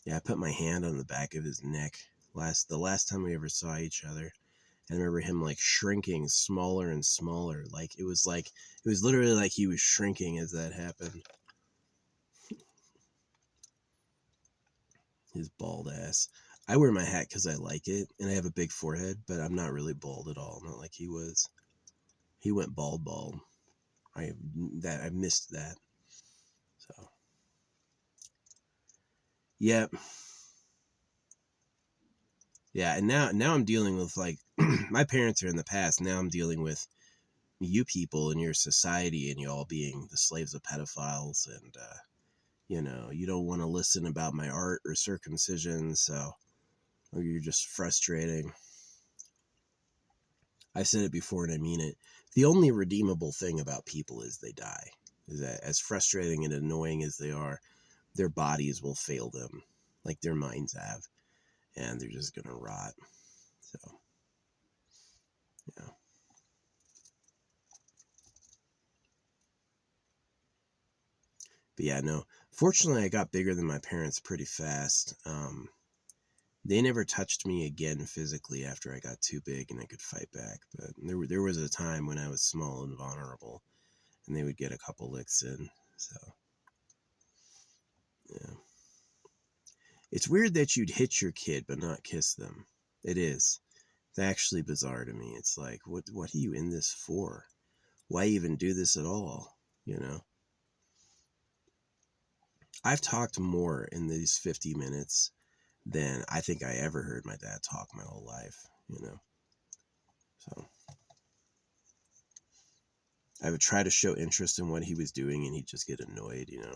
Yeah, I put my hand on the back of his neck the last time we ever saw each other. I remember him like shrinking smaller and smaller. It was literally like he was shrinking as that happened. His bald ass. I wear my hat because I like it, and I have a big forehead, but I'm not really bald at all. Not like he was. He went bald. I missed that. So, yeah, yeah. And now I'm dealing with like my parents are in the past. Now I'm dealing with you people in your society and you all being the slaves of pedophiles, and you know, you don't want to listen about my art or circumcision, so, or you're just frustrating. I've said it before and I mean it. The only redeemable thing about people is they die. Is that as frustrating and annoying as they are, their bodies will fail them, like their minds have, and they're just gonna rot. So, yeah. But yeah, no. Fortunately, I got bigger than my parents pretty fast. They never touched me again physically after I got too big and I could fight back. But there was a time when I was small and vulnerable, and they would get a couple licks in. So, yeah. It's weird that you'd hit your kid but not kiss them. It is. It's actually bizarre to me. It's like, what are you in this for? Why even do this at all? You know? I've talked more in these 50 minutes than I think I ever heard my dad talk my whole life, you know. So I would try to show interest in what he was doing and he'd just get annoyed, you know.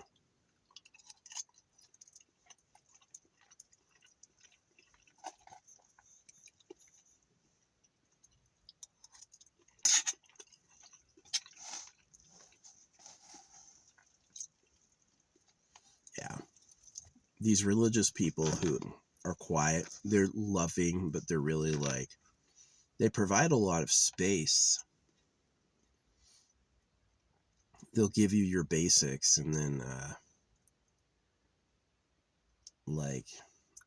Yeah. These religious people who are quiet, they're loving, but they're really like, they provide a lot of space. They'll give you your basics and then, like,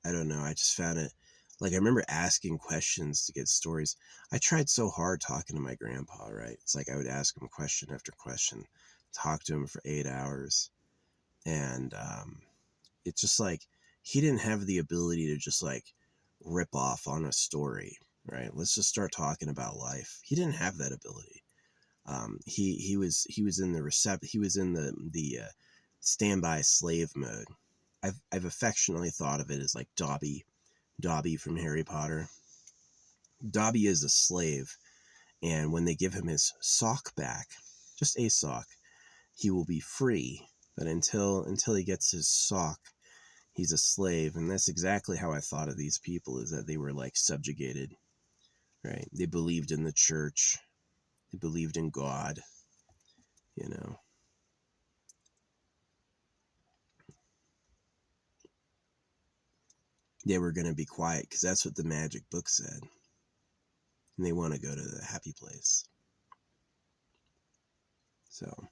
I don't know, I just found it, like, I remember asking questions to get stories. I tried so hard talking to my grandpa, right? It's like I would ask him question after question, talk to him for 8 hours. And it's just like, he didn't have the ability to just like rip off on a story, right? Let's just start talking about life. He didn't have that ability. He was in the standby slave mode. I've affectionately thought of it as like Dobby from Harry Potter. Dobby is a slave, and when they give him his sock back, just a sock, he will be free. But until he gets his sock, he's a slave. And that's exactly how I thought of these people, is that they were like subjugated, right? They believed in the church, they believed in God, you know. They were going to be quiet because that's what the magic book said. And they want to go to the happy place. So,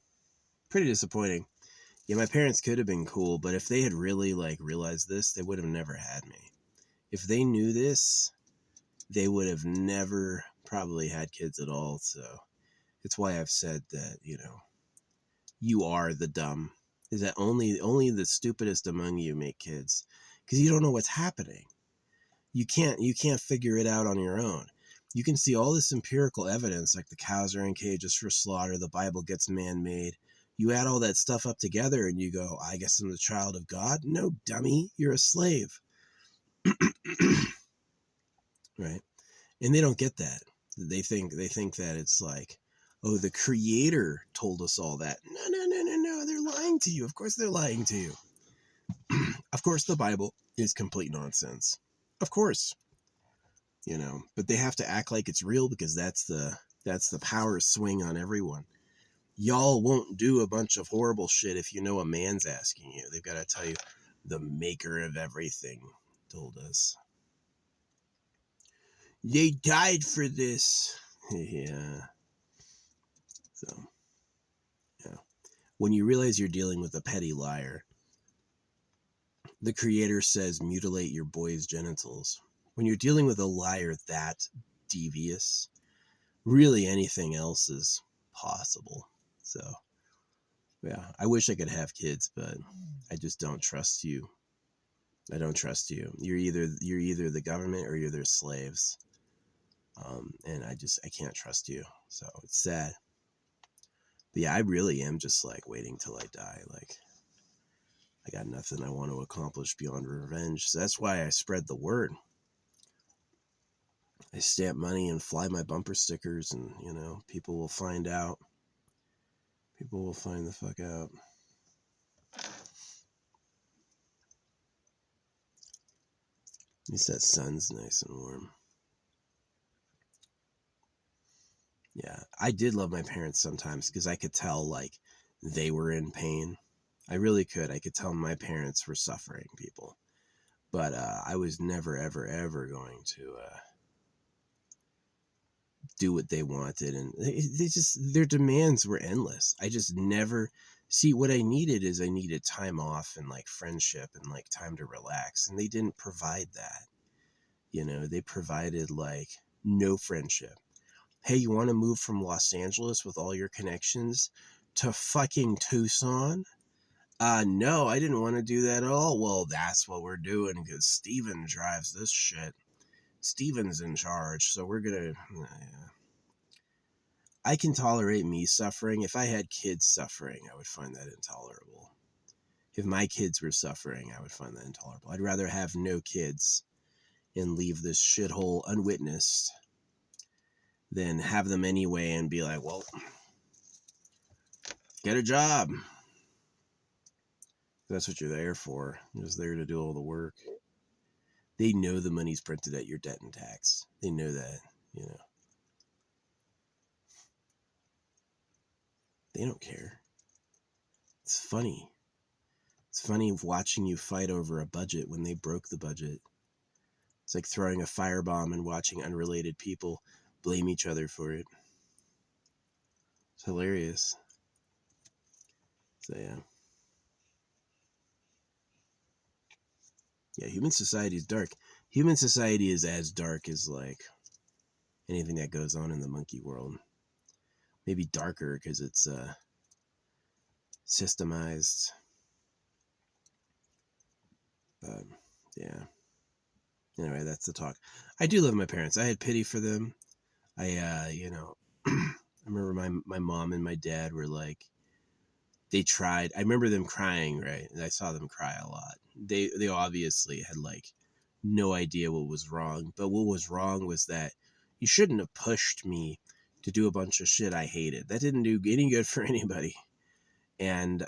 pretty disappointing. Yeah, my parents could have been cool, but if they had really like realized this, they would have never had me. If they knew this, they would have never probably had kids at all. So it's why I've said that, you know, you are the dumb. Is that only the stupidest among you make kids, because you don't know what's happening. You can't figure it out on your own. You can see all this empirical evidence, like the cows are in cages for slaughter, the Bible gets man-made. You add all that stuff up together and you go, I guess I'm the child of God. No, dummy, you're a slave. Right? And they don't get that. They think that it's like, oh, the creator told us all that. No, they're lying to you. Of course they're lying to you. Of course the Bible is complete nonsense. Of course. You know, but they have to act like it's real because that's the power swing on everyone. Y'all won't do a bunch of horrible shit if you know a man's asking you. They've got to tell you the maker of everything told us. They died for this. Yeah. So, yeah. When you realize you're dealing with a petty liar, the creator says mutilate your boy's genitals. When you're dealing with a liar that devious, really anything else is possible. So, yeah, I wish I could have kids, but I just don't trust you. I don't trust you. You're either the government or you're their slaves. And I can't trust you. So it's sad. But yeah, I really am just like waiting till I die. Like, I got nothing I want to accomplish beyond revenge. So that's why I spread the word. I stamp money and fly my bumper stickers, and you know, people will find out. People will find the fuck out. At least that sun's nice and warm. Yeah, I did love my parents sometimes because I could tell like they were in pain. I really could. I could tell my parents were suffering people. But I was never, ever, ever going to do what they wanted. And their demands were endless. I just never, see, what I needed is I needed time off and like friendship and like time to relax. And they didn't provide that. You know, they provided like no friendship. Hey, you want to move from Los Angeles with all your connections to fucking Tucson? No, I didn't want to do that at all. Well, that's what we're doing because Steven drives this shit. Steven's in charge, so we're gonna. I can tolerate me suffering. If I had kids suffering, I would find that intolerable. If my kids were suffering, I would find that intolerable. I'd rather have no kids and leave this shithole unwitnessed than have them anyway and be like, well, get a job. That's what you're there for. You're just there to do all the work. They know the money's printed at your debt and tax. They know that, you know. They don't care. It's funny. It's funny watching you fight over a budget when they broke the budget. It's like throwing a firebomb and watching unrelated people blame each other for it. It's hilarious. So yeah. Yeah, human society is dark. Human society is as dark as like anything that goes on in the monkey world. Maybe darker because it's systemized. But yeah. Anyway, that's the talk. I do love my parents. I had pity for them. I I remember my mom and my dad were like, they tried. I remember them crying, right? And I saw them cry a lot. They obviously had like no idea what was wrong, but what was wrong was that you shouldn't have pushed me to do a bunch of shit I hated. That didn't do any good for anybody. And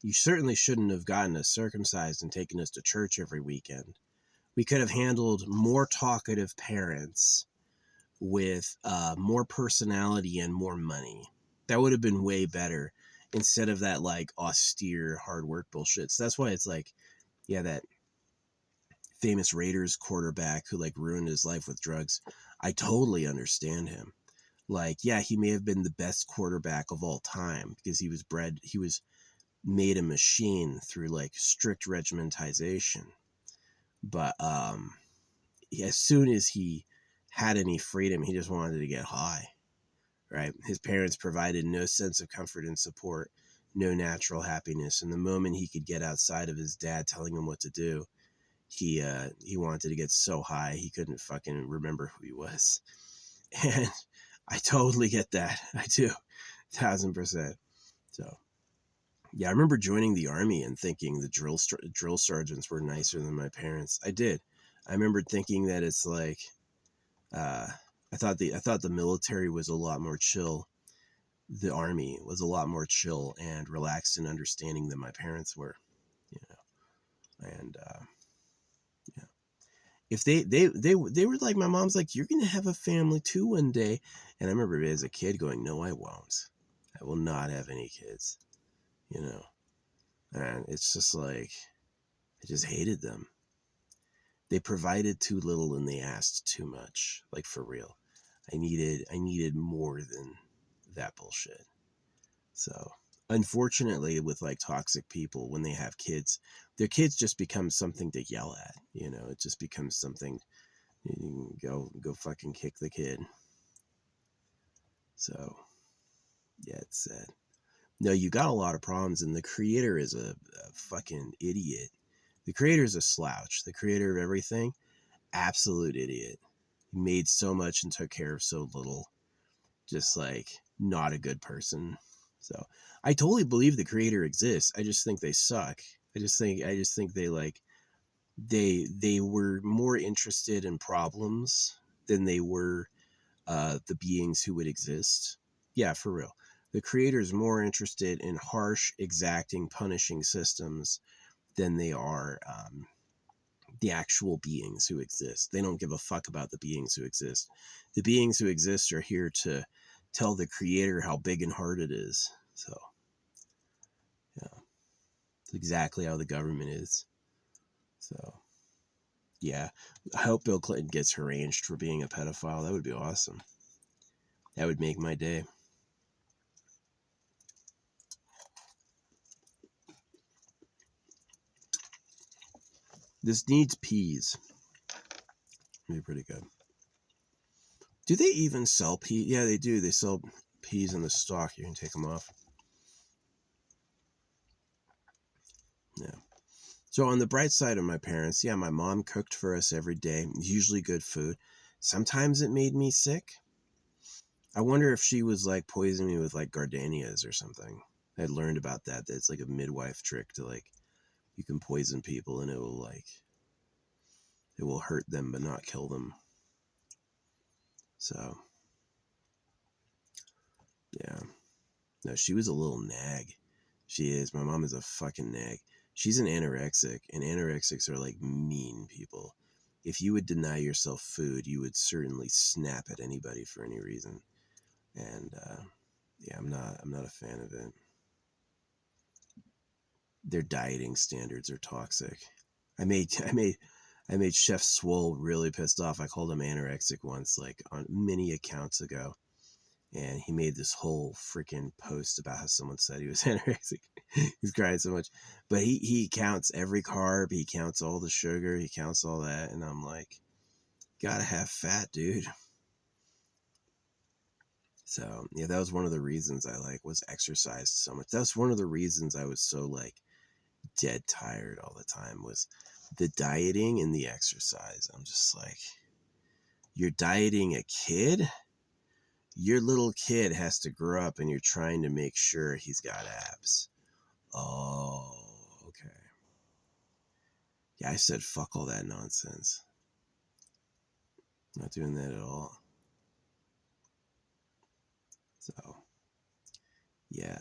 you certainly shouldn't have gotten us circumcised and taken us to church every weekend. We could have handled more talkative parents with more personality and more money. That would have been way better instead of that like austere hard work bullshit. So that's why it's like, yeah, that famous Raiders quarterback who like ruined his life with drugs. I totally understand him. Like, yeah, he may have been the best quarterback of all time because he was made a machine through like strict regimentization. But as soon as he had any freedom, he just wanted to get high, right? His parents provided no sense of comfort and support, no natural happiness. And the moment he could get outside of his dad telling him what to do, he wanted to get so high he couldn't fucking remember who he was. And I totally get that. I do, 1000%. So yeah, I remember joining the army and thinking the drill sergeants were nicer than my parents. I did. I remember thinking that it's like, I thought the military was a lot more chill. The army was a lot more chill and relaxed and understanding than my parents were, you know. And yeah, if they were like, my mom's like, you're gonna have a family too one day, and I remember as a kid going, no, I won't. I will not have any kids, you know. And it's just like, I just hated them. They provided too little and they asked too much, like for real. I needed more than that bullshit. So unfortunately with like toxic people, when they have kids, their kids just become something to yell at, you know. It just becomes something, you can go fucking kick the kid. So yeah, it's sad. No, you got a lot of problems, and the creator is a fucking idiot. The creator is a slouch. The creator of everything, absolute idiot. He made so much and took care of so little. Just like not a good person. So I totally believe the creator exists. I just think they suck. I just think they like they were more interested in problems than they were the beings who would exist. Yeah, for real. The creator is more interested in harsh, exacting, punishing systems than they are the actual beings who exist. They don't give a fuck about the beings who exist. The beings who exist are here to tell the creator how big and hard it is. So, yeah, it's exactly how the government is. So, yeah, I hope Bill Clinton gets arraigned for being a pedophile. That would be awesome. That would make my day. This needs peas. It'd be pretty good. Do they even sell peas? Yeah, they do. They sell peas in the stock. You can take them off. Yeah. So on the bright side of my parents, yeah, my mom cooked for us every day. Usually good food. Sometimes it made me sick. I wonder if she was poisoning me with gardenias or something. I learned about that. That's like a midwife trick to You can poison people and it will hurt them but not kill them. So, yeah. No, she was a little nag. She is. My mom is a fucking nag. She's an anorexic, and anorexics are like mean people. If you would deny yourself food, you would certainly snap at anybody for any reason. And yeah, I'm not a fan of it. Their dieting standards are toxic. I made Chef Swole really pissed off. I called him anorexic once, like on many accounts ago. And he made this whole freaking post about how someone said he was anorexic. He's crying so much. But he counts every carb, he counts all the sugar, he counts all that. And I'm like, gotta have fat, dude. So yeah, that was one of the reasons I was exercised so much. That's one of the reasons I was so dead tired all the time, was the dieting and the exercise. I'm just like, you're dieting a kid? Your little kid has to grow up and you're trying to make sure he's got abs. Oh, okay. Yeah, I said fuck all that nonsense. Not doing that at all. So, yeah.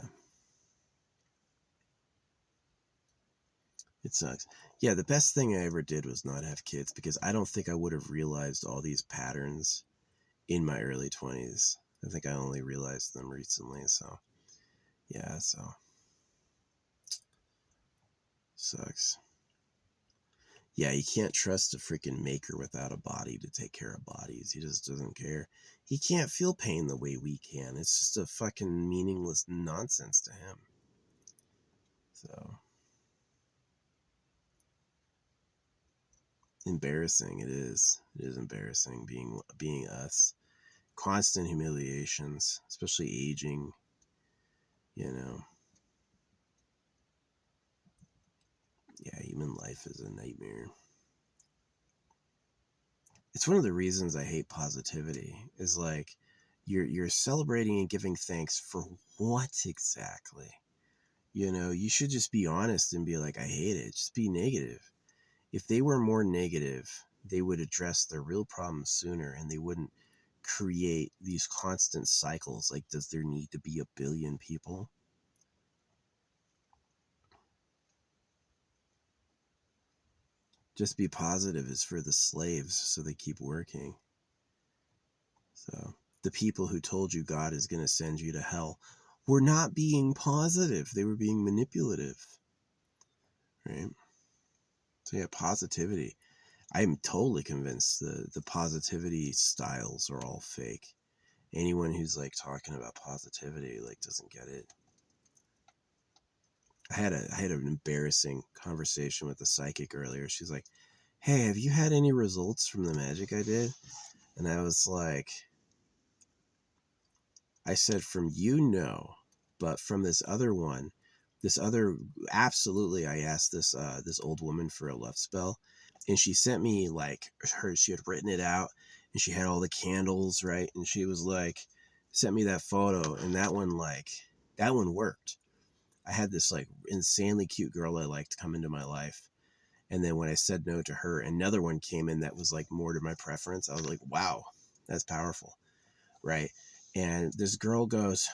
It sucks. Yeah, the best thing I ever did was not have kids, because I don't think I would have realized all these patterns in my early 20s. I think I only realized them recently, so yeah, so sucks. Yeah, you can't trust a freaking maker without a body to take care of bodies. He just doesn't care. He can't feel pain the way we can. It's just a fucking meaningless nonsense to him. So embarrassing it is. It is embarrassing being us. Constant humiliations, especially aging, you know. Yeah, human life is a nightmare. It's one of the reasons I hate positivity, is like you're celebrating and giving thanks for what exactly? You know, you should just be honest and be like, I hate it. Just be negative. If they were more negative, they would address their real problems sooner, and they wouldn't create these constant cycles. Like, does there need to be a billion people? Just be positive is for the slaves, so they keep working. So the people who told you God is going to send you to hell were not being positive. They were being manipulative, right? So yeah, positivity. I'm totally convinced the positivity styles are all fake. Anyone who's talking about positivity doesn't get it. I had an embarrassing conversation with a psychic earlier. She's like, "Hey, have you had any results from the magic I did?" And I was like, I said, "From you, no, but from this other one, this other, absolutely." I asked this old woman for a love spell, and she sent me she had written it out, and she had all the candles, right, and she was like, sent me that photo, and that one worked. I had this insanely cute girl I liked come into my life, and then when I said no to her, another one came in that was more to my preference. I was like, wow, that's powerful, right? And this girl goes,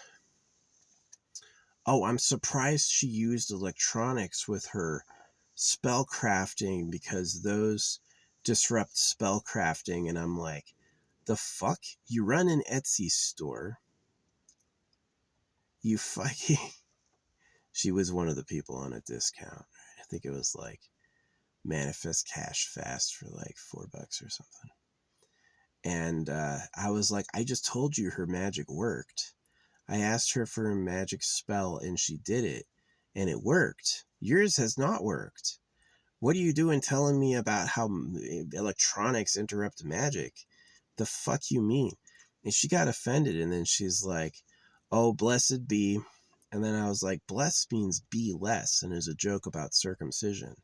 "Oh, I'm surprised she used electronics with her spell crafting, because those disrupt spell crafting." And I'm like, the fuck? You run an Etsy store? You fucking... She was one of the people on a discount. I think it was Manifest Cash Fast for $4 or something. And I was like, I just told you her magic worked. I asked her for a magic spell and she did it, and it worked. Yours has not worked. What are you doing telling me about how electronics interrupt magic? The fuck you mean? And she got offended, and then she's like, "Oh, blessed be." And then I was like, blessed means be less, and is a joke about circumcision.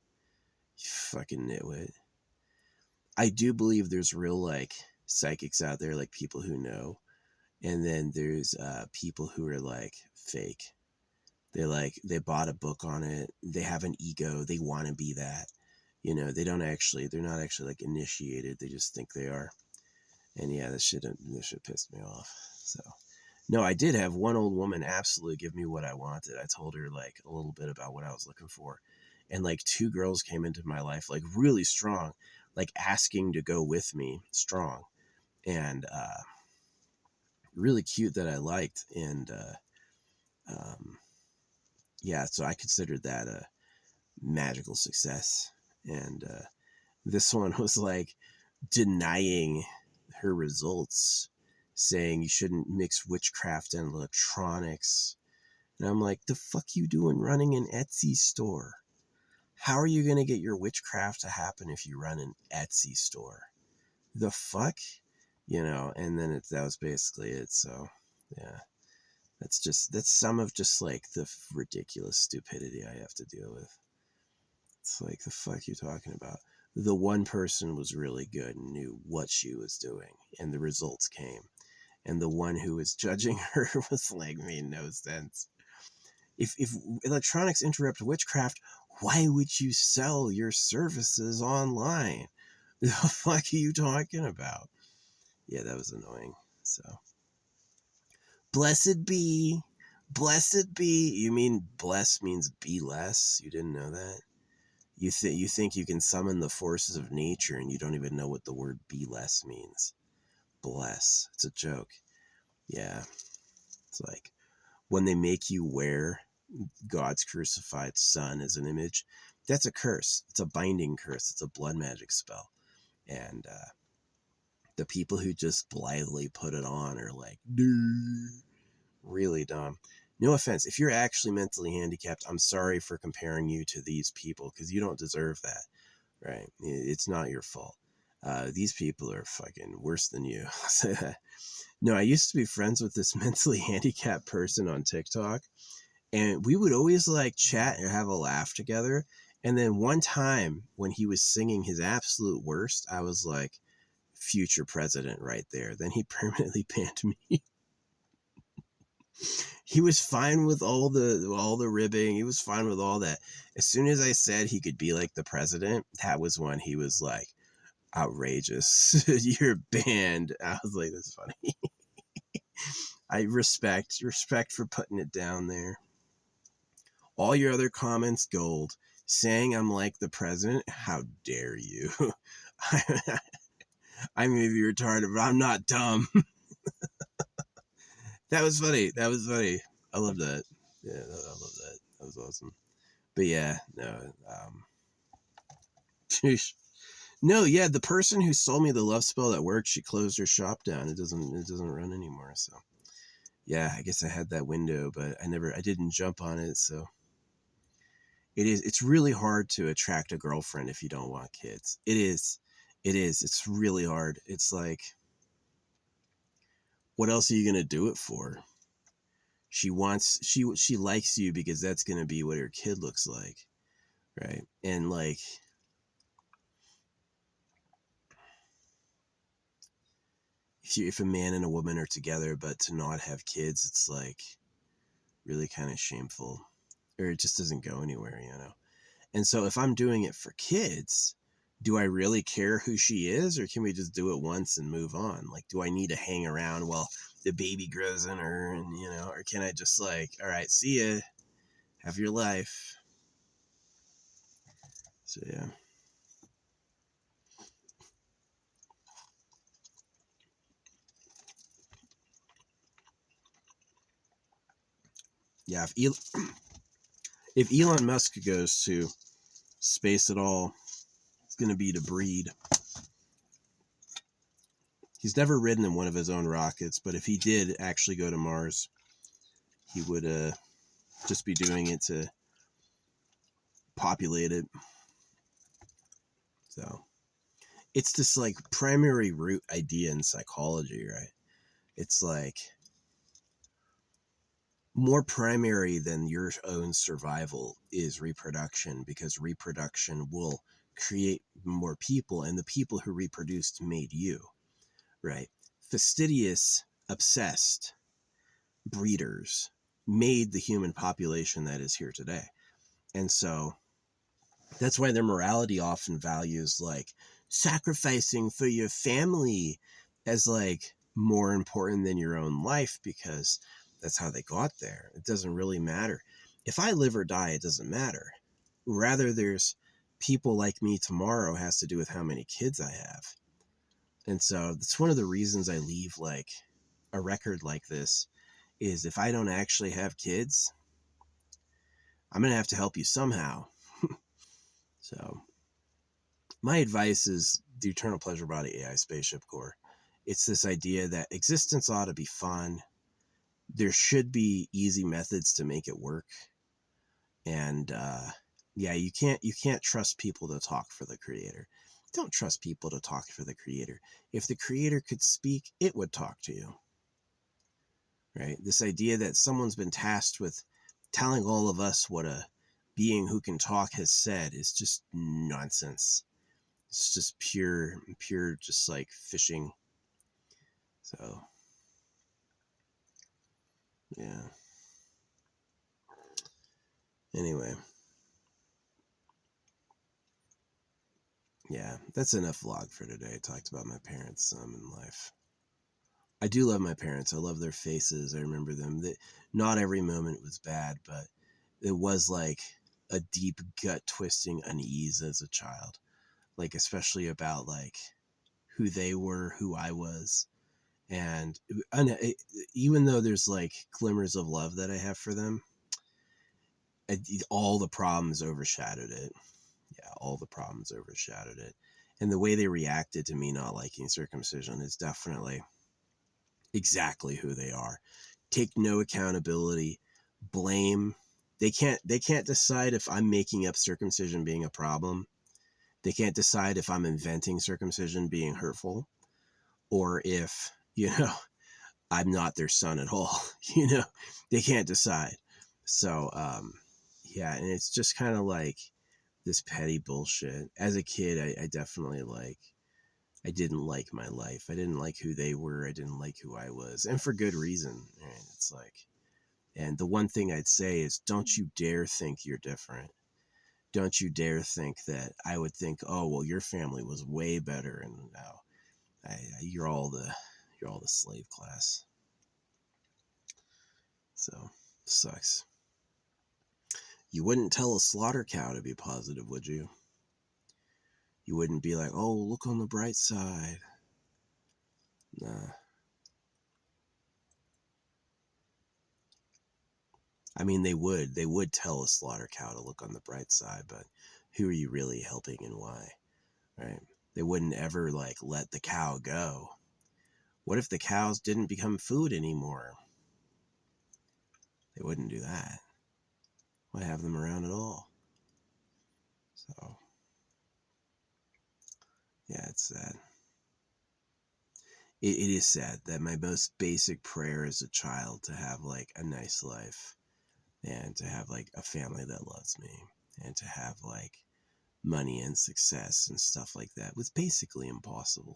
You fucking nitwit. I do believe there's real psychics out there, people who know, and then there's people who are fake. They bought a book on it. They have an ego. They want to be that. They're not actually like initiated. They just think they are. And yeah, this shit pissed me off. So, no, I did have one old woman absolutely give me what I wanted. I told her like a little bit about what I was looking for. And like two girls came into my life, like really strong, like asking to go with me strong. And really cute that I liked. And yeah, so I considered that a magical success. And this one was like denying her results, saying you shouldn't mix witchcraft and electronics. And I'm like, the fuck you doing running an Etsy store? How are you going to get your witchcraft to happen if you run an Etsy store? The fuck? And then that was basically it. So, yeah, that's some of just like the ridiculous stupidity I have to deal with. It's like, the fuck you talking about? The one person was really good and knew what she was doing, and the results came. And the one who was judging her was like, made no sense. If electronics interrupt witchcraft, why would you sell your services online? The fuck are you talking about? Yeah, that was annoying. So, blessed be, blessed be. You mean bless means be less? You didn't know that? You think you can summon the forces of nature and you don't even know what the word be less means. Bless. It's a joke. Yeah. It's like when they make you wear God's crucified son as an image, that's a curse. It's a binding curse. It's a blood magic spell. And the people who just blithely put it on are like, dude, really dumb. No offense. If you're actually mentally handicapped, I'm sorry for comparing you to these people because you don't deserve that. Right? It's not your fault. These people are fucking worse than you. No, I used to be friends with this mentally handicapped person on TikTok, and we would always like chat and have a laugh together. And then one time when he was singing his absolute worst, I was like, future president right there. Then he permanently banned me. He was fine with all the ribbing. He was fine with all that. As soon as I said he could be like the president, that was when he was like, outrageous. You're banned. I was like, that's funny. I respect for putting it down there. All your other comments, gold. Saying I'm like the president, how dare you? I may be retarded, but I'm not dumb. That was funny. I love that. Yeah, I love that. That was awesome. But yeah, no. No, yeah, the person who sold me the love spell at work, she closed her shop down. It doesn't run anymore. So yeah, I guess I had that window, but I didn't jump on it. So it's really hard to attract a girlfriend if you don't want kids. It's really hard. It's like, what else are you gonna do it for? She likes you because that's gonna be what her kid looks like, right? And like, if a man and a woman are together but to not have kids, it's like really kind of shameful, or it just doesn't go anywhere. And so if I'm doing it for kids, do I really care who she is, or can we just do it once and move on? Like, do I need to hang around while the baby grows in her, and or can I just like, all right, see ya, have your life? So yeah. If Elon Musk goes to space at all, it's gonna be to breed. He's never ridden in one of his own rockets, but if he did actually go to Mars, he would just be doing it to populate it. So it's this like primary root idea in psychology, right? It's like more primary than your own survival is reproduction, because reproduction will create more people, and the people who reproduced made you, right? Fastidious, obsessed breeders made the human population that is here today. And so that's why their morality often values like sacrificing for your family as like more important than your own life, because that's how they got there. It doesn't really matter. If I live or die, it doesn't matter. Rather, there's people like me tomorrow has to do with how many kids I have. And so that's one of the reasons I leave like a record like this, is if I don't actually have kids, I'm going to have to help you somehow. So my advice is the Eternal Pleasure Body AI Spaceship Core. It's this idea that existence ought to be fun. There should be easy methods to make it work. And yeah, you can't trust people to talk for the creator. Don't trust people to talk for the creator. If the creator could speak, it would talk to you. Right? This idea that someone's been tasked with telling all of us what a being who can talk has said is just nonsense. It's just pure, just like fishing. So, yeah. Anyway. Yeah, that's enough vlog for today. I talked about my parents some in life. I do love my parents. I love their faces. I remember them. Not every moment was bad, but it was like a deep gut twisting unease as a child. Like, especially about like who they were, who I was. And even though there's like glimmers of love that I have for them, all the problems overshadowed it. Yeah, all the problems overshadowed it. And the way they reacted to me not liking circumcision is definitely exactly who they are. Take no accountability, blame. They can't decide if I'm making up circumcision being a problem. They can't decide if I'm inventing circumcision being hurtful, or if, I'm not their son at all. They can't decide. So, yeah, and it's just kind of like this petty bullshit. As a kid, I definitely I didn't like my life. I didn't like who they were. I didn't like who I was, and for good reason. And it's like, and the one thing I'd say is, don't you dare think you're different. Don't you dare think that I would think, oh, well, your family was way better, and now you're all the slave class. So, sucks. You wouldn't tell a slaughter cow to be positive, would you? You wouldn't be like, oh, look on the bright side. Nah. I mean, they would tell a slaughter cow to look on the bright side, but who are you really helping and why, right? They wouldn't ever let the cow go. What if the cows didn't become food anymore? They wouldn't do that. Why have them around at all? So, yeah, it's sad. It is sad that my most basic prayer as a child to have a nice life, and to have a family that loves me, and to have money and success and stuff like that was basically impossible.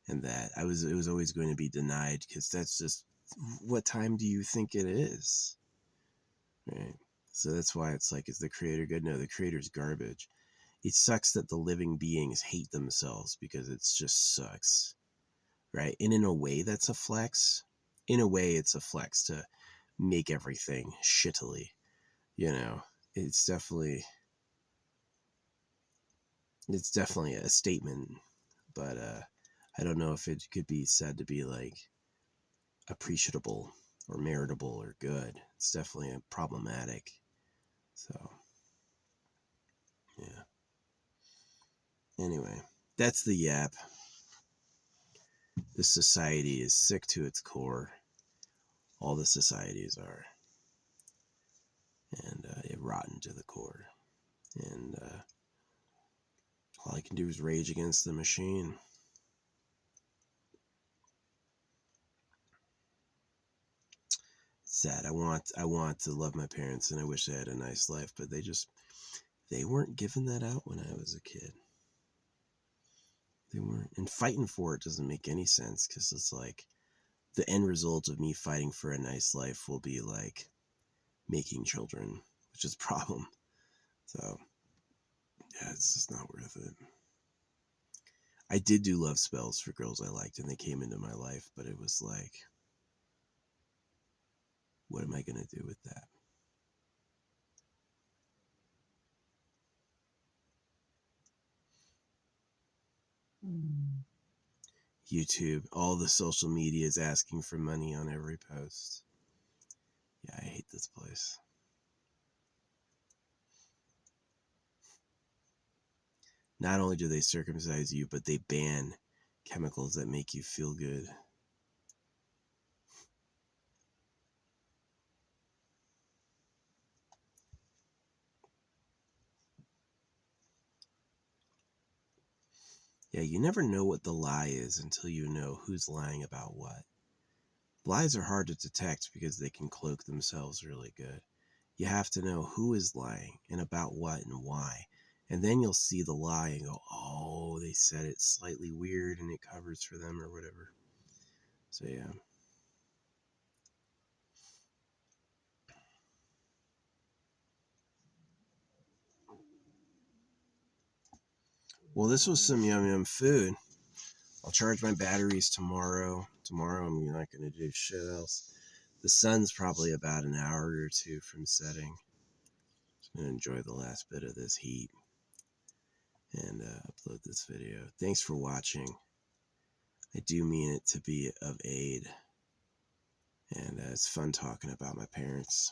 And that it was always going to be denied, because that's just, what time do you think it is? Right? So that's why it's is the creator good? No, the creator's garbage. It sucks that the living beings hate themselves, because it's just sucks. Right? And in a way, that's a flex. In a way, it's a flex to make everything shittily. It's definitely a statement, but I don't know if it could be said to be appreciable or meritable or good. It's definitely problematic. So, yeah. Anyway, that's the yap. This society is sick to its core. All the societies are. And rotten to the core. And all I can do is rage against the machine. Sad. I want to love my parents, and I wish they had a nice life, but they weren't giving that out when I was a kid. They weren't. And fighting for it doesn't make any sense, because it's the end result of me fighting for a nice life will be making children, which is a problem. So, yeah, it's just not worth it. I did do love spells for girls I liked, and they came into my life, but it was like, what am I going to do with that? YouTube, all the social media is asking for money on every post. Yeah, I hate this place. Not only do they circumcise you, but they ban chemicals that make you feel good. Yeah, you never know what the lie is until you know who's lying about what. Lies are hard to detect because they can cloak themselves really good. You have to know who is lying and about what and why. And then you'll see the lie and go, oh, they said it slightly weird and it covers for them or whatever. So, yeah. Well, this was some yum food. I'll charge my batteries tomorrow. Tomorrow I'm not going to do shit else. The sun's probably about an hour or two from setting. I'm going to enjoy the last bit of this heat and upload this video. Thanks for watching. I do mean it to be of aid. And it's fun talking about my parents.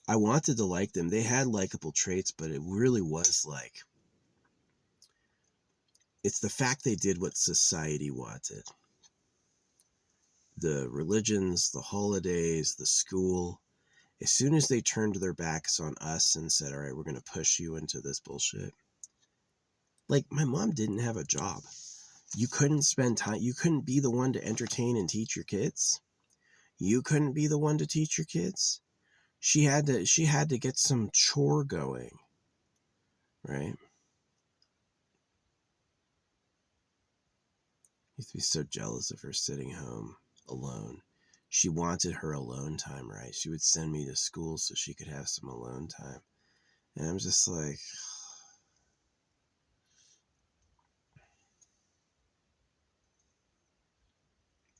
I wanted to like them. They had likable traits, but it really was like, it's the fact they did what society wanted. The religions, the holidays, the school. As soon as they turned their backs on us and said, all right, we're going to push you into this bullshit. Like, my mom didn't have a job. You couldn't spend time. You couldn't be the one to entertain and teach your kids. You couldn't be the one to teach your kids. She had to get some chore going, right? I used to be so jealous of her sitting home alone. She wanted her alone time, right? She would send me to school so she could have some alone time. And I'm just like,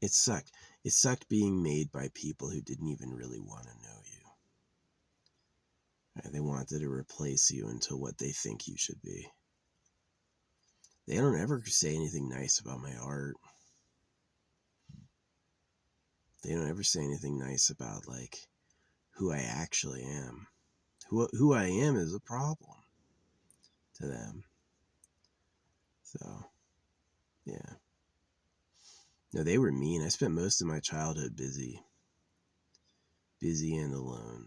it sucked. It sucked being made by people who didn't even really want to know you. Right? They wanted to replace you into what they think you should be. They don't ever say anything nice about my art. They don't ever say anything nice about like who I actually am. Who I am is a problem to them. So, yeah. No, they were mean. I spent most of my childhood busy and alone.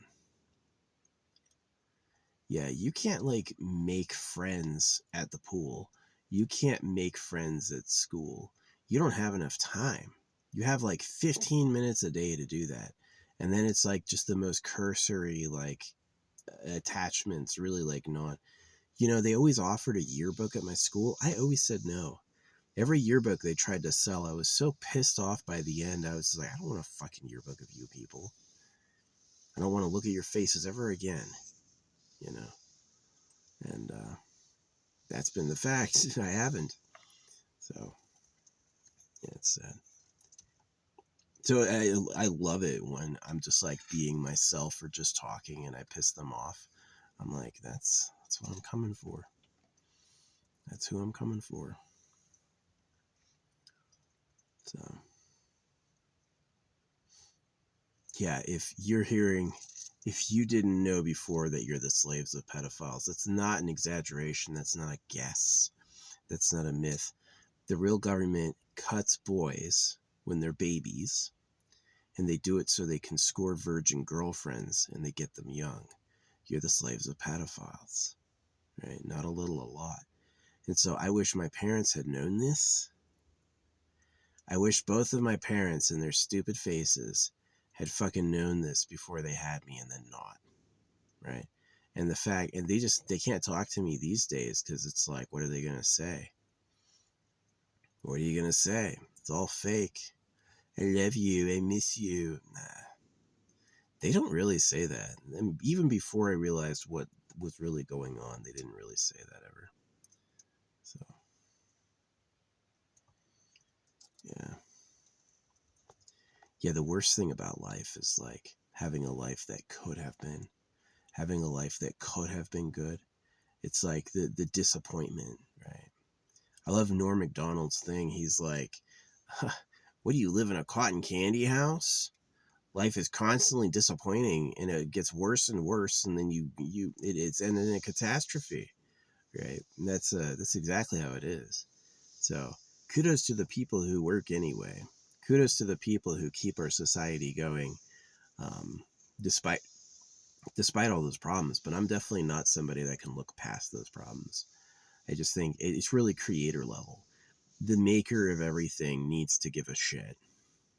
Yeah, you can't like make friends at the pool. You can't make friends at school. You don't have enough time. You have like 15 minutes a day to do that. And then it's like just the most cursory like attachments, really like not. You know, they always offered a yearbook at my school. I always said no. Every yearbook they tried to sell, I was so pissed off by the end. I was just like, I don't want a fucking yearbook of you people. I don't want to look at your faces ever again, you know. And that's been the fact. I haven't. So, yeah, it's sad. So I love it when I'm just like being myself or just talking and I piss them off. I'm like, that's what I'm coming for. That's who I'm coming for. So, yeah, if you didn't know before that you're the slaves of pedophiles, that's not an exaggeration. That's not a guess. That's not a myth. The real government cuts boys when they're babies, and they do it so they can score virgin girlfriends and they get them young. You're the slaves of pedophiles, right? Not a little, a lot. And so I wish my parents had known this. I wish both of my parents and their stupid faces had fucking known this before they had me and then not, right? And the fact, and they can't talk to me these days because it's like, what are they going to say? What are you going to say? It's all fake. I love you. I miss you. Nah. They don't really say that. And even before I realized what was really going on, they didn't really say that ever. So, yeah. Yeah, the worst thing about life is like having a life that could have been, having a life that could have been good. It's like the disappointment, right? I love Norm Macdonald's thing. He's like, huh, what do you live in a cotton candy house? Life is constantly disappointing and it gets worse and worse and then it's ended in a catastrophe, right? And that's exactly how it is. So kudos to the people who work anyway. Kudos to the people who keep our society going, um, despite despite all those problems. But I'm definitely not somebody that can look past those problems. I just think it's really creator level. The maker of everything needs to give a shit,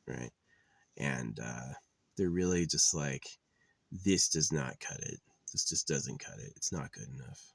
right? And they're really just like, this does not cut it. This just doesn't cut it. It's not good enough.